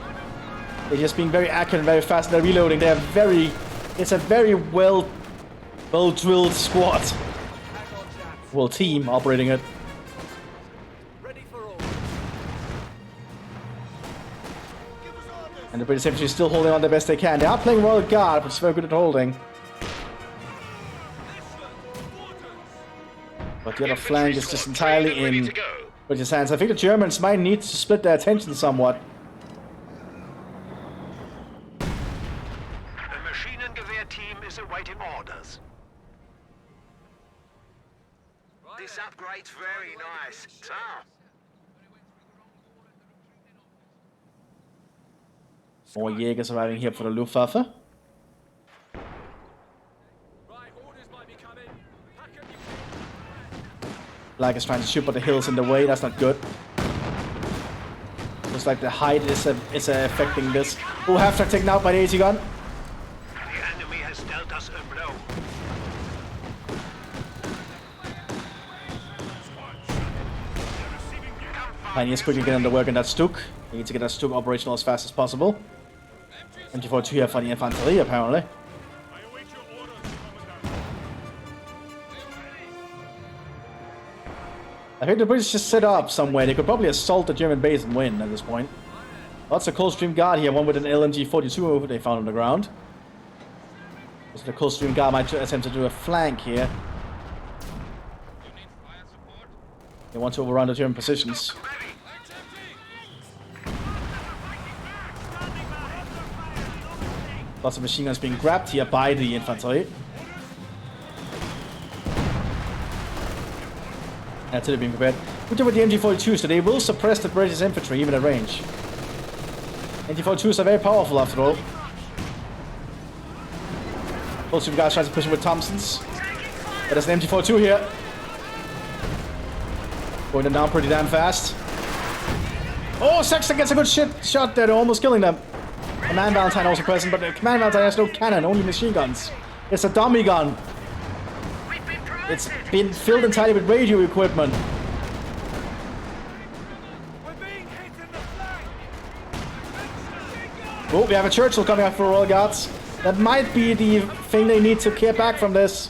They're just being very accurate and very fast in their reloading. They're very... It's a very well-drilled squad. Well, team operating it. And the British infantry is still holding on the best they can. They are playing Royal Guard, but it's very good at holding. But the other flank is just entirely in British hands. I think the Germans might need to split their attention somewhat. The machine and gewehr team is awaiting orders. This upgrade's very nice. More Jägers arriving here for the Luftwaffe. Black is trying to shoot, but the hill's in the way. That's not good. Looks like the height is affecting this. Oh, half-track taken out by the AT gun. The enemy has dealt us a blow. Pioneers quickly getting to work on that Stuk. We need to get that Stuk operational as fast as possible. MG42 here for the infantry, apparently. I think the British just set up somewhere. They could probably assault the German base and win at this point. Lots of Coldstream Guard here, one with an LMG-42 they found on the ground. So the Coldstream Guard might attempt to do a flank here. They want to overrun the German positions. Lots of machine guns being grabbed here by the infantry. That's it, being prepared. Good job with the MG42, so they will suppress the British infantry even at range. MG42s are very powerful after all. Also, you guys trying to push him with Thompsons. But there's an MG42 here. Going them down pretty damn fast. Oh, Sexton gets a good shot there, they're almost killing them. Command Valentine also present, but the Command Valentine has no cannon, only machine guns. It's a dummy gun. It's been filled entirely with radio equipment. Oh, we have a Churchill coming up for Royal Guards. That might be the thing they need to get back from this.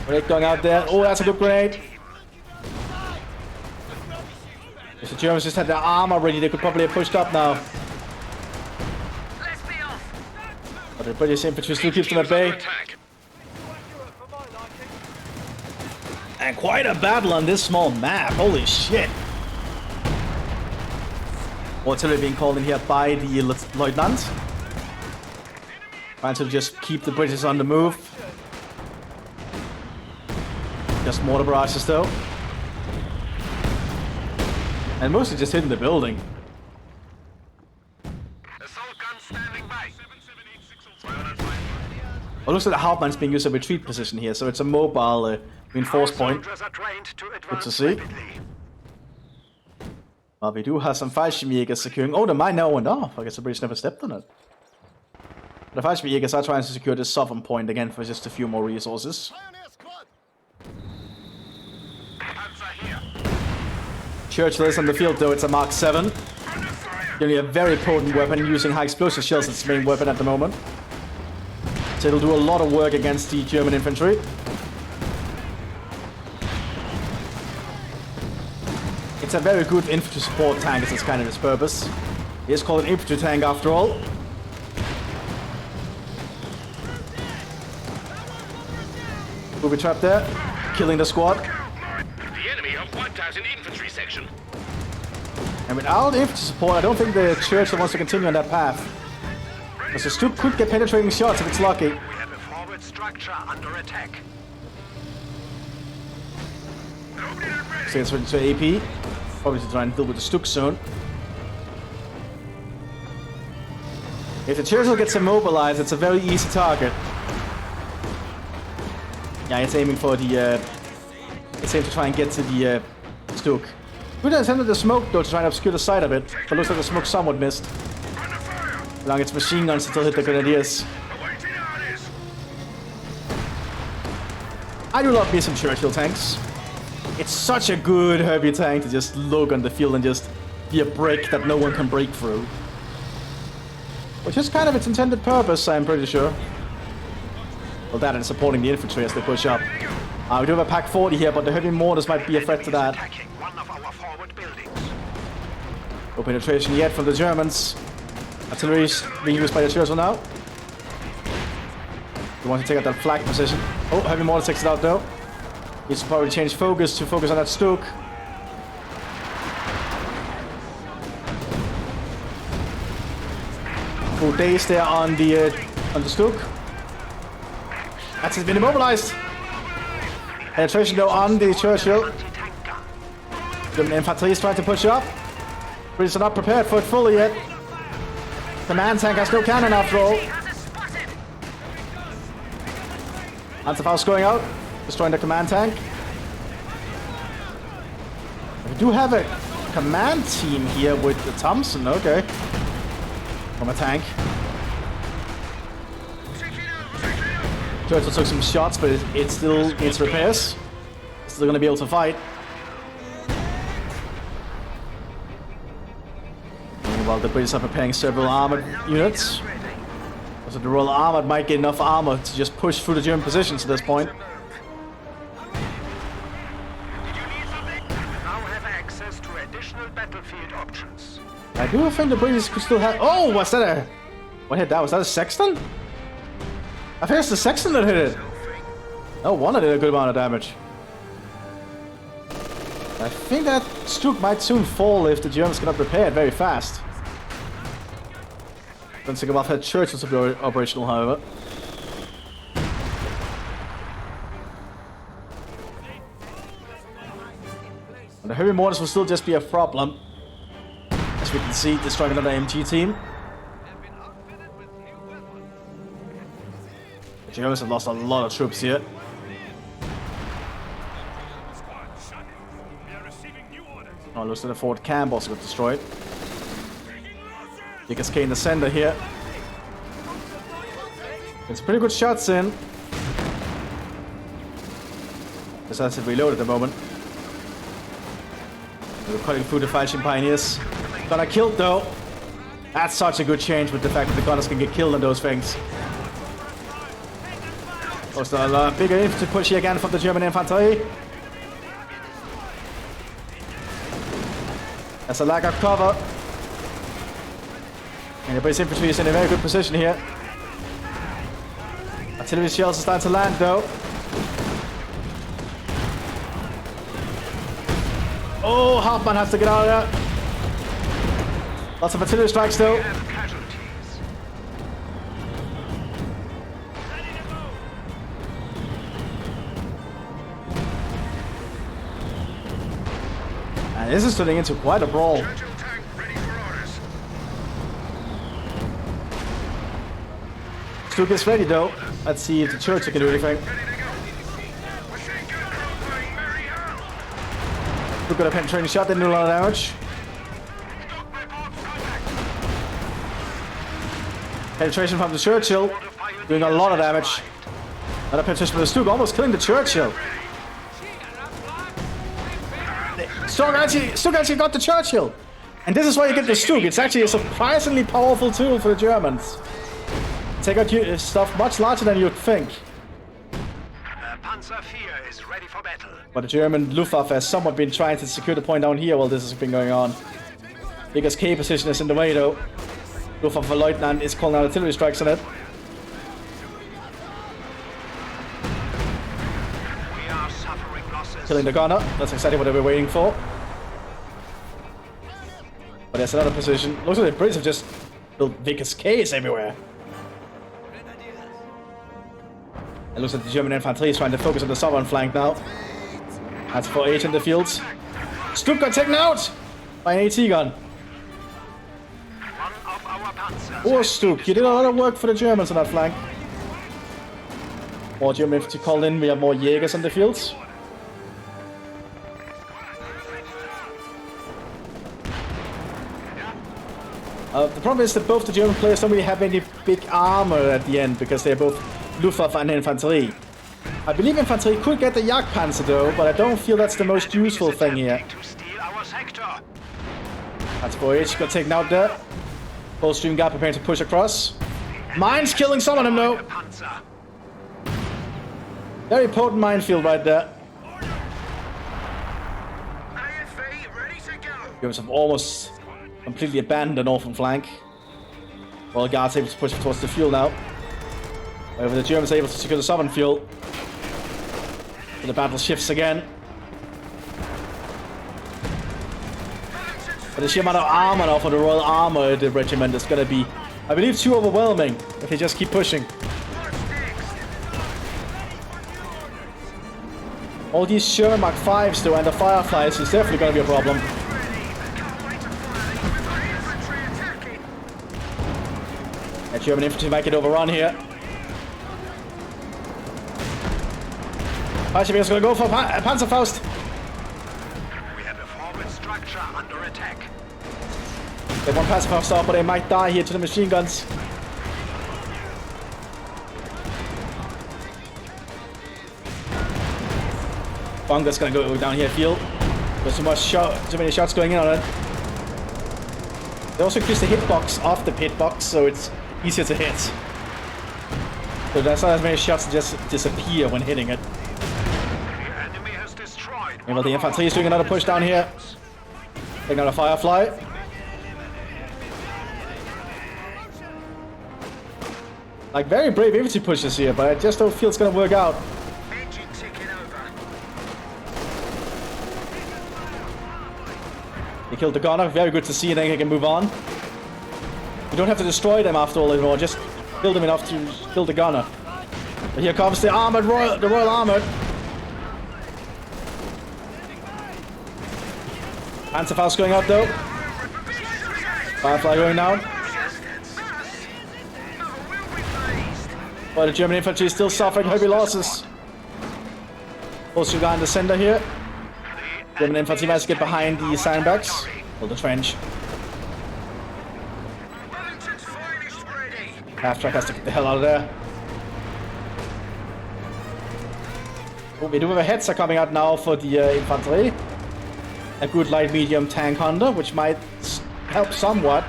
Grenade going out there. Oh, that's a good grenade. If the Germans just had their armor ready, they could probably have pushed up now. But the British infantry still keeps them at bay. And quite a battle on this small map. Holy shit. Artillery being called in here by the lieutenant. Trying to just keep the British on the move. Just mortar barrages though. And mostly just hitting the building. Assault gun standing by. Oh, looks like the Hauptmann's being used as a retreat position here, so it's a mobile reinforced point. Good to see. Well, we do have some Fallschirmjäger securing. Oh, the mine now went off. I guess the British never stepped on it. But the Fallschirmjägers are trying to secure this southern point again for just a few more resources. Churchill is on the field though, it's a Mark 7. Only a very potent weapon using high explosive shells as its main weapon at the moment. So it'll do a lot of work against the German infantry. It's a very good infantry support tank, as it's kind of its purpose. It is called an infantry tank after all. Booby trap there, killing the squad. The enemy have wiped out an infantry section. And without infantry support, I don't think the Churchill wants to continue on that path. Because the Stuk could get penetrating shots if it's lucky. We have a forward structure under attack. So it's switching to AP. Probably to try and deal with the Stuk soon. If the Churchill gets immobilized, it's a very easy target. Yeah, it's aiming for the... it's aiming to try and get to the Stuk. Good attempt at the smoke, though, to try and obscure the side of it. But looks like the smoke somewhat missed. Long its machine guns still hit the grenadiers. I do love me some Churchill tanks. It's such a good heavy tank to just look on the field and just be a brick that no one can break through. Which is kind of its intended purpose, I'm pretty sure. Well, that and supporting the infantry as they push up. We do have a Pack 40 here, but the heavy mortars might be a threat to that. No penetration yet from the Germans. Artillery's being used by the Churchill now. They want to take out that flag position. Oh, heavy mortar takes it out though. Needs to probably change focus to focus on that Stuk. Full days there on the Stuk. That's been immobilized. Penetration though on the Churchill. The infantry is trying to push up. British are not prepared for it fully yet. Command tank has no cannon after all. Antifaust going out, destroying the command tank. We do have a command team here with the Thompson, okay. From a tank. Churchill took some shots, but it still needs repairs. Still gonna be able to fight. While the British are preparing several armored units. So the Royal Armoured might get enough armor to just push through the German positions at this point. Now have access to additional battlefield options. I do think the British could still have... Oh, what's that? What hit that? Was that a Sexton? I think it's the Sexton that hit it. Oh, one did a good amount of damage. I think that Stuk might soon fall if the Germans cannot repair it very fast. Don't think about that Churchill to be operational, however. And the heavy mortars will still just be a problem. As we can see, destroying another MG team. The Germans have lost a lot of troops here. Oh, looks like the Fort Camp also got destroyed. Biggest K in the center here. It's pretty good shots in. Just has to reload at the moment. We're cutting through the Falchion Pioneers. Gonna killed though. That's such a good change with the fact that the gunners can get killed on those things. Also a bigger infantry push here again from the German infantry. That's a lack of cover. And the British infantry is in a very good position here. Artillery shells are starting to land though. Oh, Hartmann has to get out of there. Lots of artillery strikes though. And this is turning into quite a brawl. Stuk is ready though. Let's see if the Churchill can do anything. Stuk got a penetrating shot, didn't do a lot of damage. Penetration from the Churchill, doing a lot of damage. Another penetration from the Stuk, almost killing the Churchill. Stuk actually got the Churchill. And this is why you get the Stuk. It's actually a surprisingly powerful tool for the Germans. Take out stuff much larger than you'd think. Panzer IV is ready for battle. But the German Luftwaffe has somewhat been trying to secure the point down here while this has been going on. Biggest K position is in the way though. Luftwaffe Lieutenant is calling out artillery strikes on it. We are suffering losses. Killing the gunner. That's exactly what they were waiting for. But there's another position. Looks like the Brits have just built Vickers Ks everywhere. It looks like the German infantry is trying to focus on the southern flank now. That's for 8 in the fields. Stuck got taken out by an AT gun. One of our panzers. Poor Stuck, you did a lot of work for the Germans on that flank. More German infantry called in, we have more Jägers on the fields. The problem is that both the German players don't really have any big armor at the end because they're both Luftwaffe and Infanterie. I believe Infanterie could get the Jagdpanzer though, but I don't feel that's the most useful thing here. To steal our sector. That's Voyage, got taken out there. Full-stream guard preparing to push across. Mines killing some of them though. Panzer. Very potent minefield right there. AFV ready to go. Germans have almost completely abandoned the northern flank. Well, guards able to push towards the fuel now. However, the Germans are able to secure the southern fuel. So the battle shifts again. But the sheer amount of armor now for the Royal Armoured Regiment is going to be, I believe, too overwhelming if they just keep pushing. All these Sherman Mark 5s though and the Fireflies is definitely going to be a problem. That German infantry might get overrun here. Archie's going to go for Panzerfaust. We have a forward structure under attack. They want Panzerfaust up, but they might die here to the machine guns. Bunker's going to go down here field. There's too many shots going in on it. They also increase the hitbox off the pitbox, so it's easier to hit. So there's not as many shots that just disappear when hitting it. The enemy has destroyed. Meanwhile, the infantry is doing another push down here. Taking out a Firefly. Like, very brave infantry pushes here, but I just don't feel it's going to work out. Engine ticking over. They killed the gunner, very good to see, and then they can move on. You don't have to destroy them after all anymore, just kill them enough to kill the gunner. But here comes the Royal Armoured. Panzerfaust going out though. Firefly going down. But the German infantry is still suffering heavy losses. Also guy in the center here. German infantry managed to get behind the sandbags. Or the trench. Half-track has to get the hell out of there. Oh, we do have a Hetzer coming out now for the infantry. A good light-medium tank hunter, which might help somewhat.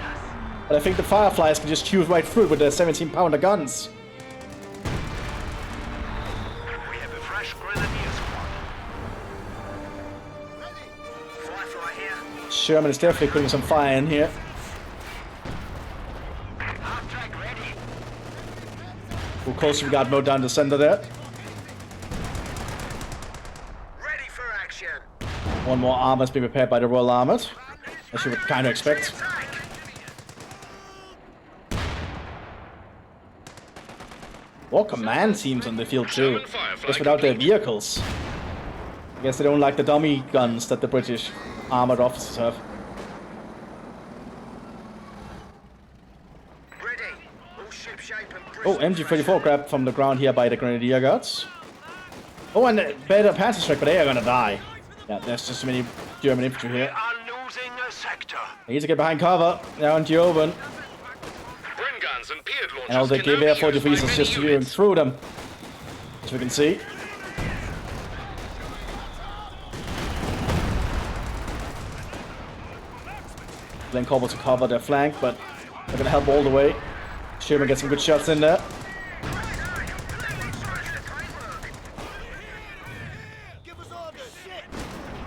But I think the Fireflies can just choose right through it with their 17-pounder guns. We have a fresh grenadier squad. Firefly here. Sherman is definitely putting some fire in here. Half-track ready. We'll close some guard mode down the center there. Ready for action. One more armor has been prepared by the Royal Armoured, as you would kind of expect. More command teams on the field too, just without their vehicles. I guess they don't like the dummy guns that the British armoured officers have. Ready. All ship shape and Oh, MG34 grabbed from the ground here by the Grenadier Guards. Oh, and better Panzer Strike, but they are gonna die. Yeah, there's just so many German infantry we here. are losing a sector. They need to get behind cover. Now into the open. Brim guns and Pied launchers. And all they give Air 43s is just shooting through them. As we can see. Then Corporal to cover their flank, but they're gonna help all the way. Sherman gets some good shots in there.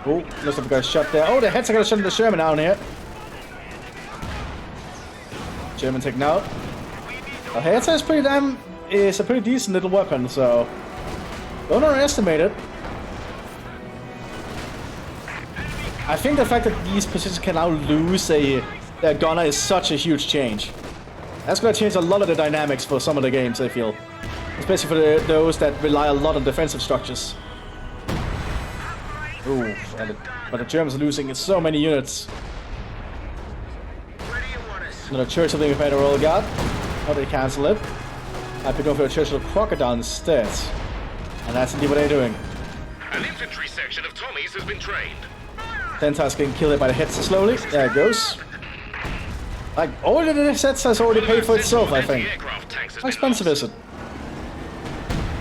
Oh, looks like we got a shot there. Oh, the heads are gonna shot into Sherman down here. German taken out. The headset is a pretty decent little weapon, so don't underestimate it. I think the fact that these positions can now lose their gunner is such a huge change. That's going to change a lot of the dynamics for some of the games, I feel. Especially for those that rely a lot on defensive structures. Ooh, but the Germans are losing so many units. Another Churchill being a better roll guard. Oh, they cancel it. I pick up for a Churchill Crocodile instead. And that's indeed what they're doing. An infantry section of Tommies has been trained. Centaur's getting killed by the hits slowly. There it goes. Like, all of the sets has already paid for itself, I think. How expensive is it?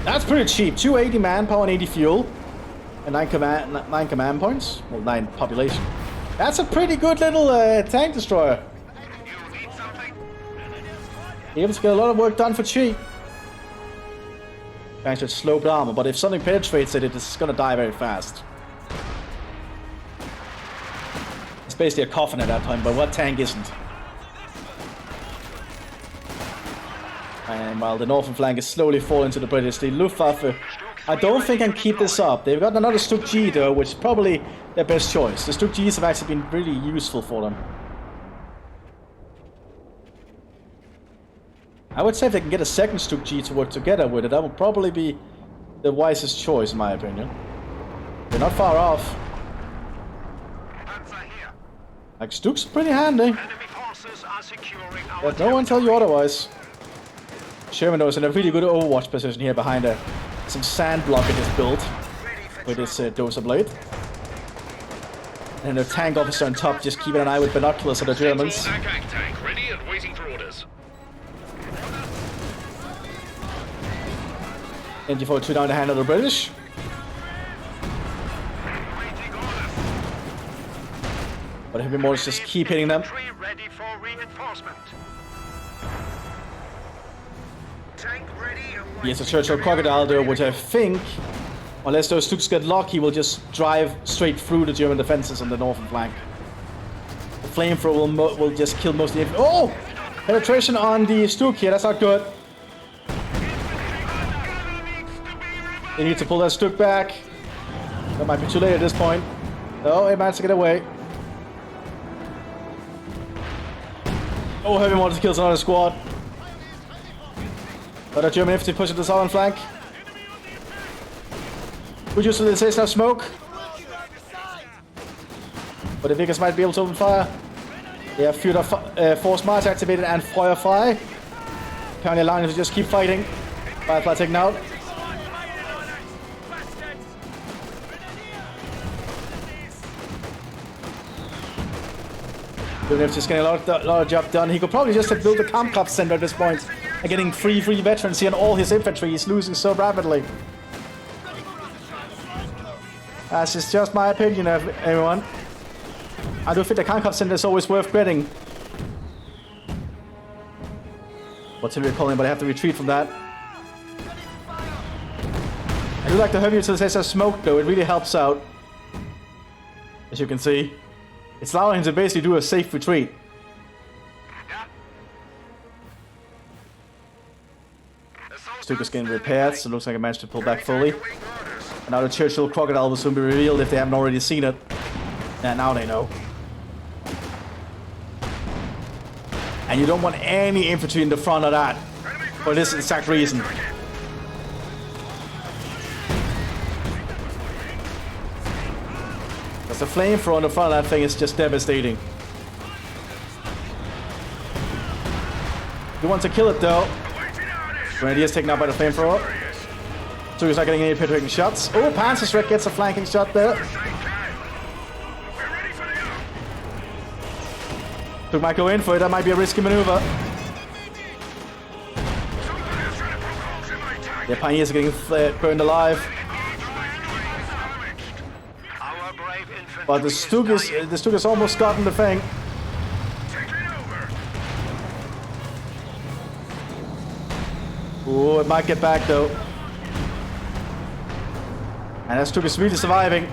That's pretty cheap. 280 manpower and 80 fuel. And 9 command points. Well, 9 population. That's a pretty good little tank destroyer. Able to get a lot of work done for cheap. Thanks to sloped armor, but if something penetrates it, it's gonna die very fast. It's basically a coffin at that point, but what tank isn't? And while the northern flank is slowly falling to the British, the Luftwaffe, I don't think can keep this up. They've got another Stuk G though, which is probably their best choice. The Stuk Gs have actually been really useful for them. I would say if they can get a second Stuk G to work together with it, that would probably be the wisest choice in my opinion. They're not far off. Like, Stuk's pretty handy. But no one tell you otherwise. Sherman though is in a really good overwatch position here behind some sand block in this build with his dozer blade. And the tank officer on top just keeping an eye with binoculars at the Germans. Tank ready and waiting for orders. NG42 down the hand of the British. But Heavy Mortars just keep hitting them. Ready for reinforcement. Tank ready. He has a Churchill Crocodile there, which I think, unless those Stuks get lucky, will just drive straight through the German defenses on the northern flank. The flamethrower will just kill most of the... Oh! Penetration on the Stuk here, that's not good. They need to pull that Stuk back. That might be too late at this point. Oh, he managed to get away. Oh, Heavy Mortars kills another squad. But German infantry pushing the southern flank. Good use of the station of smoke. But the Vickers might be able to open fire. They have Führer Force March activated and Feuerfrei. Apparently allowing them to just keep fighting. Firefly taken out. If just getting a lot of job done. He could probably just have built a Kampfkraft center at this point and getting free veterans here and all his infantry. He's losing so rapidly. That's just my opinion, everyone. I do think the Kampfkraft center is always worth getting. What's Henry calling, but I have to retreat from that. I do like the heavy utilization of smoke though. It really helps out. As you can see. It's allowing him to basically do a safe retreat. Stuk is getting repaired, so it looks like I managed to pull back fully. And now the Churchill Crocodile will soon be revealed if they haven't already seen it. And now they know. And you don't want any infantry in the front of that. For this exact reason. The flamethrower on the front of that thing is just devastating. You want to kill it though. Grenadier is taken out by the flamethrower. So he's not getting any penetrating shots. Oh, Panzerschreck gets a flanking shot there. Stuk might go in for it. That might be a risky maneuver. The Pioneers are getting burned alive. But the Stuk is almost gotten the thing. Oh, it might get back though. And that Stuk is really surviving.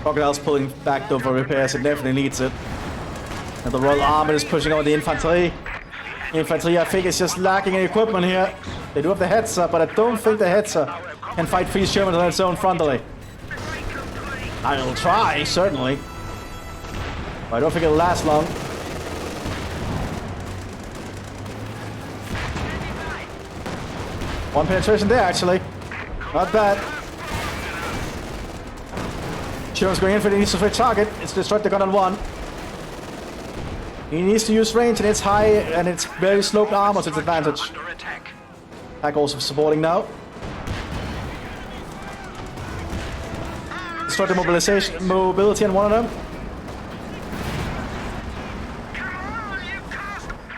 Crocodile's pulling back though for repairs. It definitely needs it. And the Royal Army is pushing on the infantry. Infantry, I think, is just lacking in equipment here. They do have the Hetzer, but I don't think the Hetzer can fight for East Germany on its own frontally. I'll try, certainly. But I don't think it'll last long. One penetration there, actually. Not bad. German's going in for the needs to fit target. It's destroyed the gun on one. He needs to use range, and it's high, and it's very sloped armor to its advantage. Attack also supporting now. Destroyed the mobility on one of them.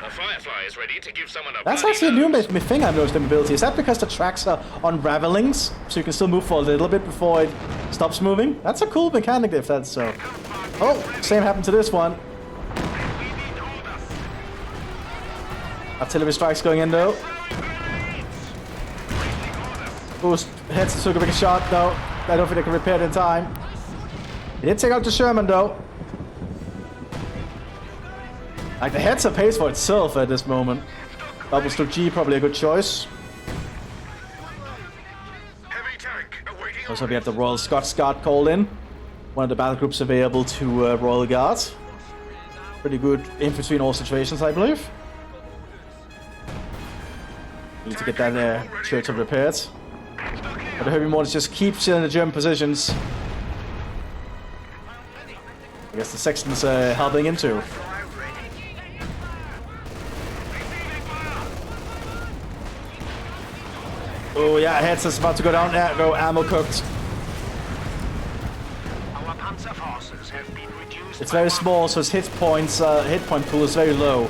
A Firefly is ready to give someone a That's actually a new thing I've noticed in mobility. Is that because the tracks are unraveling, so you can still move for a little bit before it stops moving? That's a cool mechanic if that's so. Oh, same happened to this one. Artillery strikes going in though. Boost heads took a big shot though. I don't think they can repair it in time. He did take out the Sherman though. Like the headset pays for itself at this moment. Double stroke G probably a good choice. Also we have the Royal Scots Guard called in. One of the battle groups available to Royal Guard. Pretty good infantry in all situations, I believe. Need to get that Churchill repaired. But the Heavy Mortars just keep in the German positions. I guess the Sexton's helping into. Oh yeah, heads is about to go down. There, go ammo cooked. Our Panzer forces have been reduced. It's very small, so its hit point pool is very low.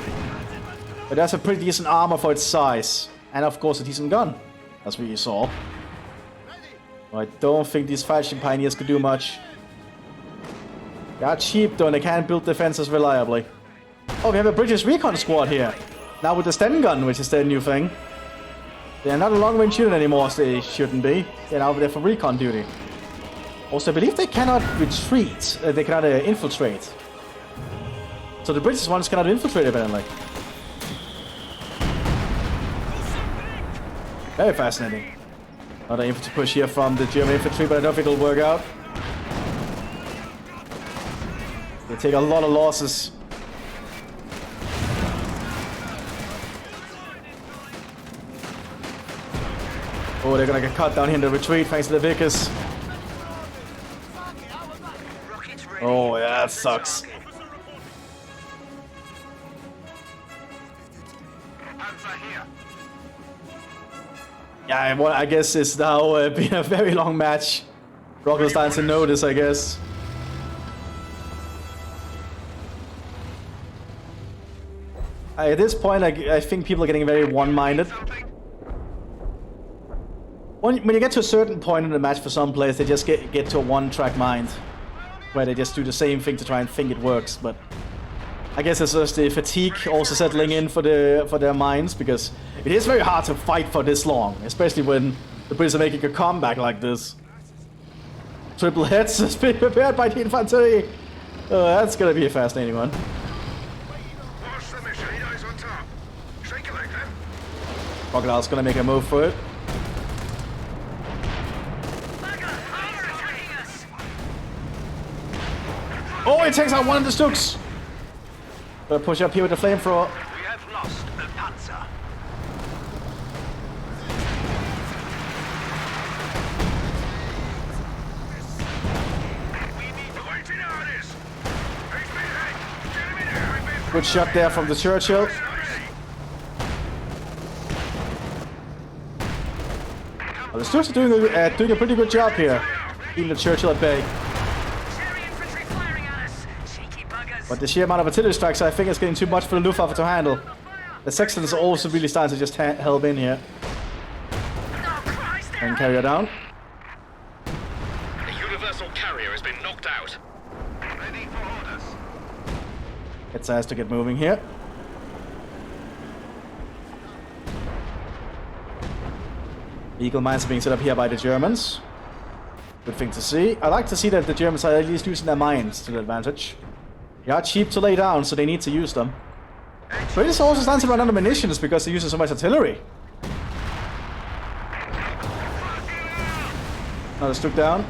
But that's a pretty decent armor for its size. And of course a decent gun, as we saw. I don't think these fashion pioneers could do much. They are cheap though, and they can't build defenses reliably. Oh, we have a British recon squad here. Now with the Sten gun, which is their new thing. They're not a long-range unit anymore, so they shouldn't be. They're now there for recon duty. Also, I believe they cannot retreat. They cannot infiltrate. So the British ones cannot infiltrate, evidently. Very fascinating. Another infantry push here from the German infantry, but I don't think it'll work out. They take a lot of losses. Oh, they're gonna get cut down here in the retreat thanks to the Vickers. Oh, yeah, that sucks. Yeah, well, I guess it's now been a very long match. Rockland's starting to notice, I guess. At this point, I think people are getting very one-minded. When you get to a certain point in the match for some players, they just get to a one-track mind. Where they just do the same thing to try and think it works, but... I guess it's just the fatigue also settling in for their minds, because it is very hard to fight for this long, especially when the British are making a comeback like this. Triple heads is being prepared by the infantry. That's gonna be a fascinating one. Crocodile's gonna make a move for it. Oh, he takes out one of the Stooks. Gonna push up here with the flamethrower. We have lost the Panzer. We need to wait in orders. Good shot there from the Churchill. Well, the Stooks are doing a pretty good job here. Even the Churchill at bay. But the sheer amount of artillery strikes, I think, is getting too much for the Luftwaffe to handle. The Sextons are also really starting to just help in here. And carry her down. The universal carrier has been knocked out. Ready for orders. It's has to get moving here. Eagle mines are being set up here by the Germans. Good thing to see. I like to see that the Germans are at least using their mines to their advantage. They are cheap to lay down, so they need to use them. British also stands to run out of munitions because they're using so much artillery. Another Stook down.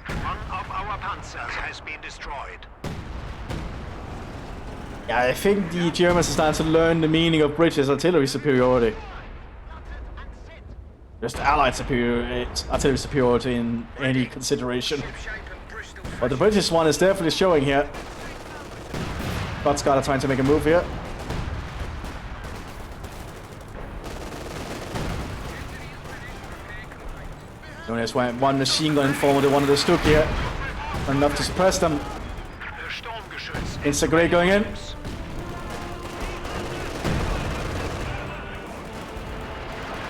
One of our Panzers has been destroyed. Yeah, I think the Germans are starting to learn the meaning of British artillery superiority. Just allied artillery superiority in any consideration. But the British one is definitely showing here. Scots are trying to make a move here. And there's one machine gun informer to one of the Stuk here. Enough to suppress them. Insta Grey going in.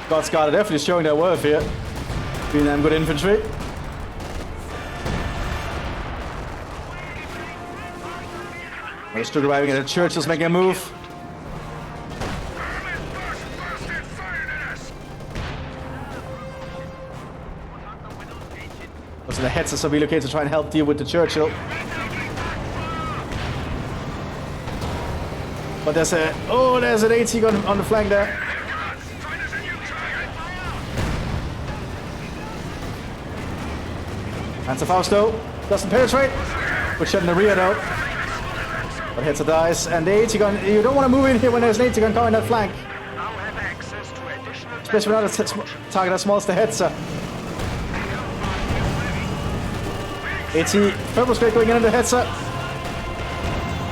Scots are definitely showing their worth here. Being them good infantry. The Stuk arriving at the Churchill's making a move. So the Hetzers are relocated to try and help deal with the Churchill. But there's an AT gun on the flank there. Panzer Fausto doesn't penetrate. Good shot in the rear though. But Hetzer dies, and the AT gun, you don't want to move in here when there's an AT gun coming that flank. Especially when not a target as small as the Hetzer. AT purple straight going in the Hetzer.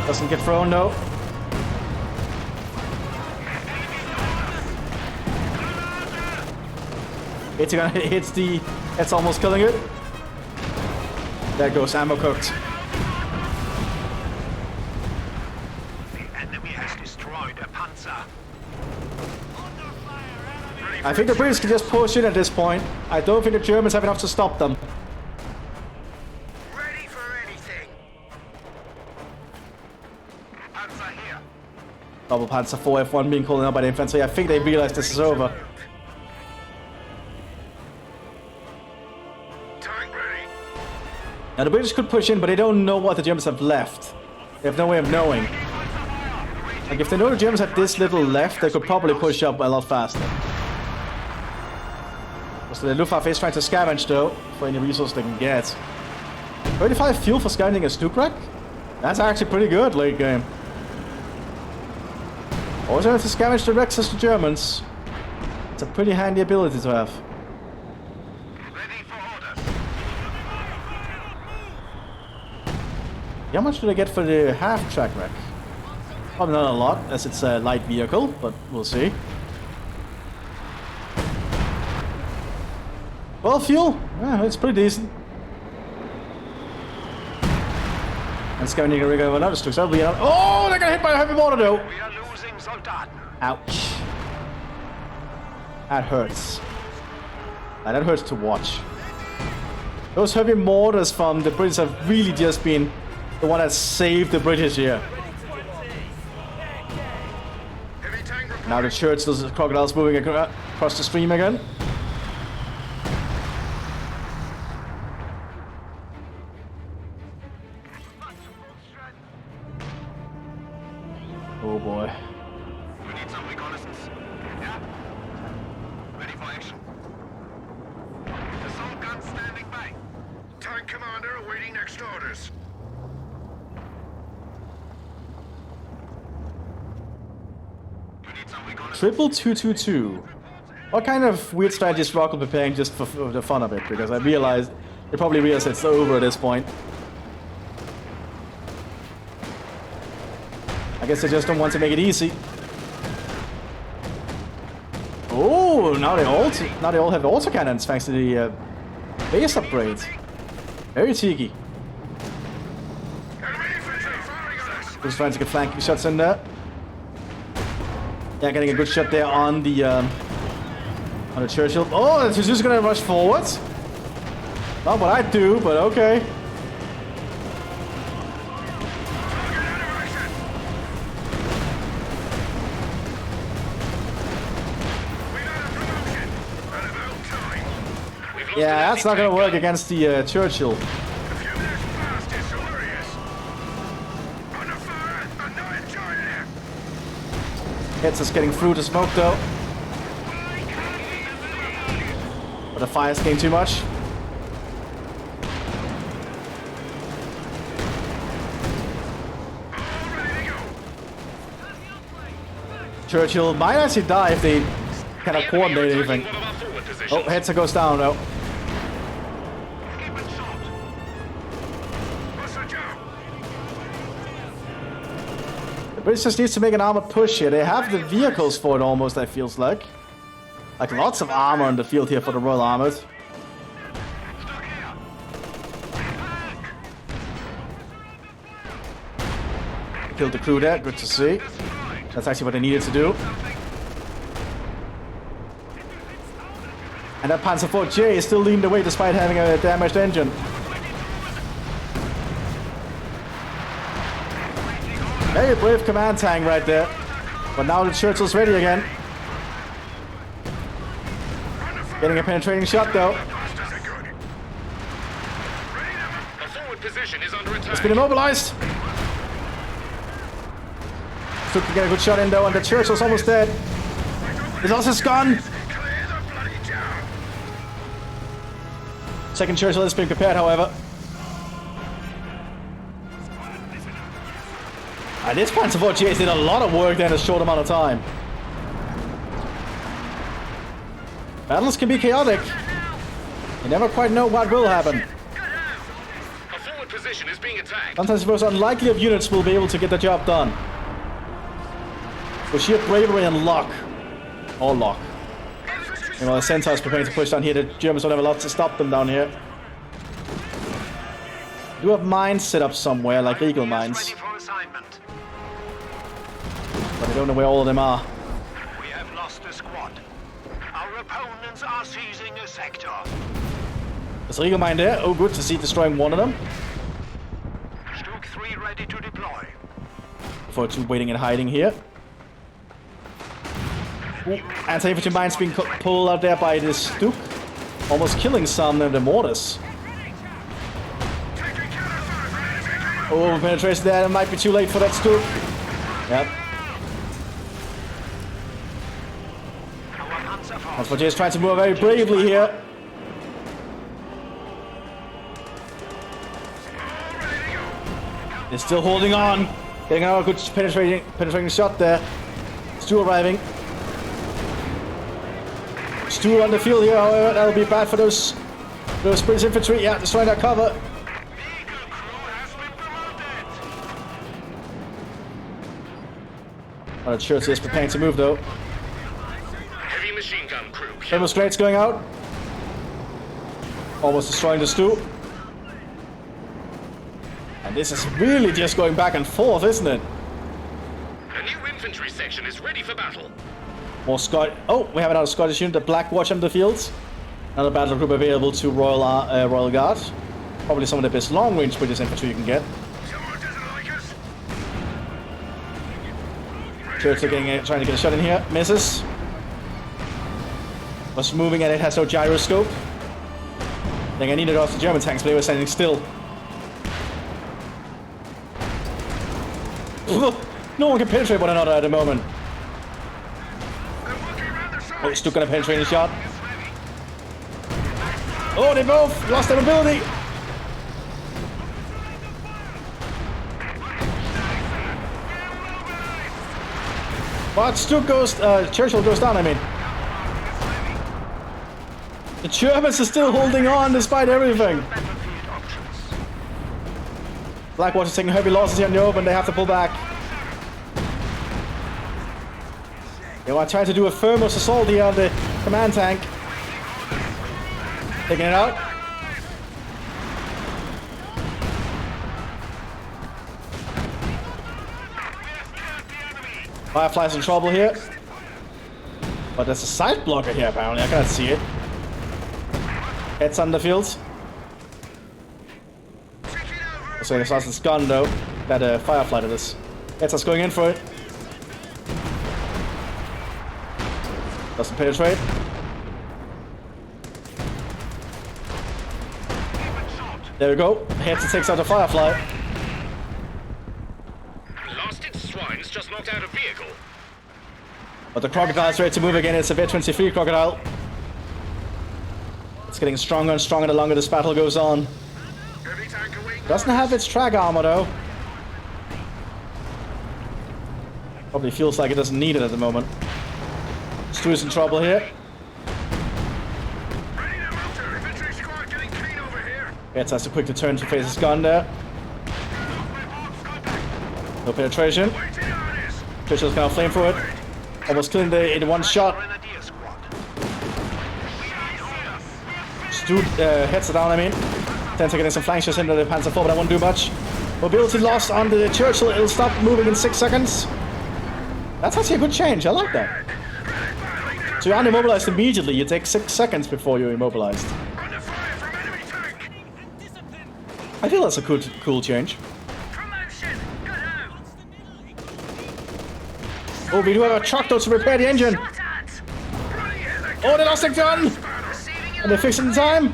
Doesn't get thrown though. AT gun hits the Hetzer, almost killing it. There goes ammo cooked. The enemy has destroyed a panzer. I think the British can just push in at this point. I don't think the Germans have enough to stop them. Ready for anything. Panzer here. Double Panzer 4 F1 being called out by the infantry. I think they realize this is over. Tank ready. Now the British could push in, but they don't know what the Germans have left. They have no way of knowing. Like if they know the Germans have this little left, they could probably push up a lot faster. So the Luftwaffe is trying to scavenge though, for any resource they can get. 35 fuel for scavenging a Stukrek? That's actually pretty good late game. Always have to scavenge the wrecks as the Germans. It's a pretty handy ability to have. Ready for orders. How much do they get for the half-track wreck? Probably not a lot, as it's a light vehicle, but we'll see. Well, fuel, yeah, it's pretty decent. And scavenging a rig over another Stuks. That'll be another. Oh, they're gonna hit by a heavy mortar though. We are losing Soldaten. Ouch. That hurts. And that hurts to watch. Those heavy mortars from the British have really just been the one that saved the British here. Heavy tank report. Now the Churchill's crocodiles moving across the stream again. Oh boy. We need some reconnaissance. Yeah. Ready for action. Assault gun standing by. Tank commander awaiting next orders. We need some reconnaissance. Triple 222. What kind of weird strategy is Rocket preparing just for the fun of it? Because I realized they probably realized it's over at this point. I guess they just don't want to make it easy. Oh, now they all have autocannons thanks to the base upgrade. Very cheeky. Enemy infantry firing on us. Just trying to get flanking shots in there. Yeah, getting a good shot there on the Churchill. Oh, it's just gonna rush forward. Not what I'd do, but okay. Yeah, that's not gonna work against the Churchill. A few minutes past is glorious. Under fire and not enjoying it. Hetzer's getting through the smoke though. But the fire's getting too much. Ready to go. Churchill might actually die if they cannot coordinate anything. position. Oh, Hetzer goes down though. Keep it short. What's the job? The British just needs to make an armored push here. They have the vehicles for it almost, I feels like. Like lots of armor on the field here for the Royal Armored. Stuck here. Killed the crew there, good to see. That's actually what they needed to do. And that Panzer IV J is still leading the way despite having a damaged engine. Very brave command tank right there. But now the Churchill's ready again. Getting a penetrating shot though. The forward position is under attack. It's been immobilized. Took to get a good shot in though, and the Churchill's almost dead. He's lost his gun. Clear the bloody job. Second Churchill has been prepared, however. And this Panzer IV GS did a lot of work there in a short amount of time. Battles can be chaotic. You never quite know what will happen. A forward position is being attacked. Sometimes the most unlikely of units will be able to get the job done. For sheer bravery and luck. Or luck. And while the Centaur's preparing to push down here, the Germans don't have a lot to stop them down here. Do have mines set up somewhere, like Eagle mines. Ready for assignment. But I don't know where all of them are. We have lost a squad. Our opponents are seizing a sector. There's an Eagle mine there. Oh, good to see destroying one of them. Stuke 3 ready to deploy. Before two waiting and hiding here. Ooh, anti-infantry mines being pulled out there by this Duke. Almost killing some of the mortars. Oh, penetration there. It might be too late for that Duke. Yep. That's what Jay's trying to move very bravely here. They're still holding on. Getting another good penetrating shot there. Stu arriving. Stu on the field here, however, that'll be bad for those British infantry. Yeah, destroying that cover. Well, Churchill is preparing to move though. Heavy machine gun crew. Thermal Straits going out. Almost destroying the Stu. And this is really just going back and forth, isn't it? A new infantry section is ready for battle. More Scott. Oh, we have another Scottish unit, the Black Watch on the fields. Another battle group available to Royal Guard. Probably some of the best long-range British infantry you can get. Someone doesn't like us. Churchill trying to get a shot in here. Misses. Was moving and it has no gyroscope. I think I needed off the German tanks, but they were standing still. No one can penetrate one another at the moment. Oh, Stuck gonna penetrate the shot. Oh, they both lost their mobility. But Churchill goes down, I mean. The Germans are still holding on despite everything. Blackwater's taking heavy losses here in the open, they have to pull back. They are trying to do a firmest assault here on the command tank. Taking it out. Firefly's in trouble here. But there's a side blocker here apparently, I cannot see it. Heads on the fields. So it's lost its gun though. That Firefly did this. Heads going in for it. Doesn't penetrate. There we go. Heads takes out the Firefly. Lost its swines, just knocked out a vehicle. But the Crocodile's ready to move again. It's a V-23 Crocodile. It's getting stronger and stronger the longer this battle goes on. Heavy tank away. Doesn't have its track armor though. Probably feels like it doesn't need it at the moment. Stu's in trouble here. Mthis has to quickly turn to face his gun there. No penetration. Churchill's gonna flame for it. Almost killing the in one shot. Stu heads it down, I mean. 10 seconds, some flank shots into the Panzer IV, but that won't do much. Mobility lost on the Churchill. It'll stop moving in 6 seconds. That's actually a good change. I like that. So you're unimmobilized immediately. You take 6 seconds before you're immobilized. I feel that's a cool change. Promotion. Good-o. Oh, we do have a truck though to repair the engine. Shot at. Oh, they lost their gun! Receiving And they fixed it in time.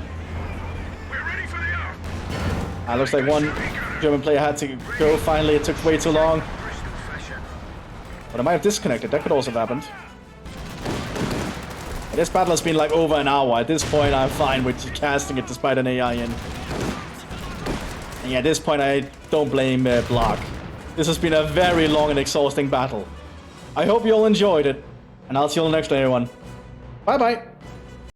We're ready for the up. Looks like one German player had to go. Finally, it took way too long. But I might have disconnected. That could also have happened. This battle has been like over an hour. At this point, I'm fine with casting it despite an AI in. And yeah, at this point, I don't blame Block. This has been a very long and exhausting battle. I hope you all enjoyed it. And I'll see you all next time, everyone. Bye-bye.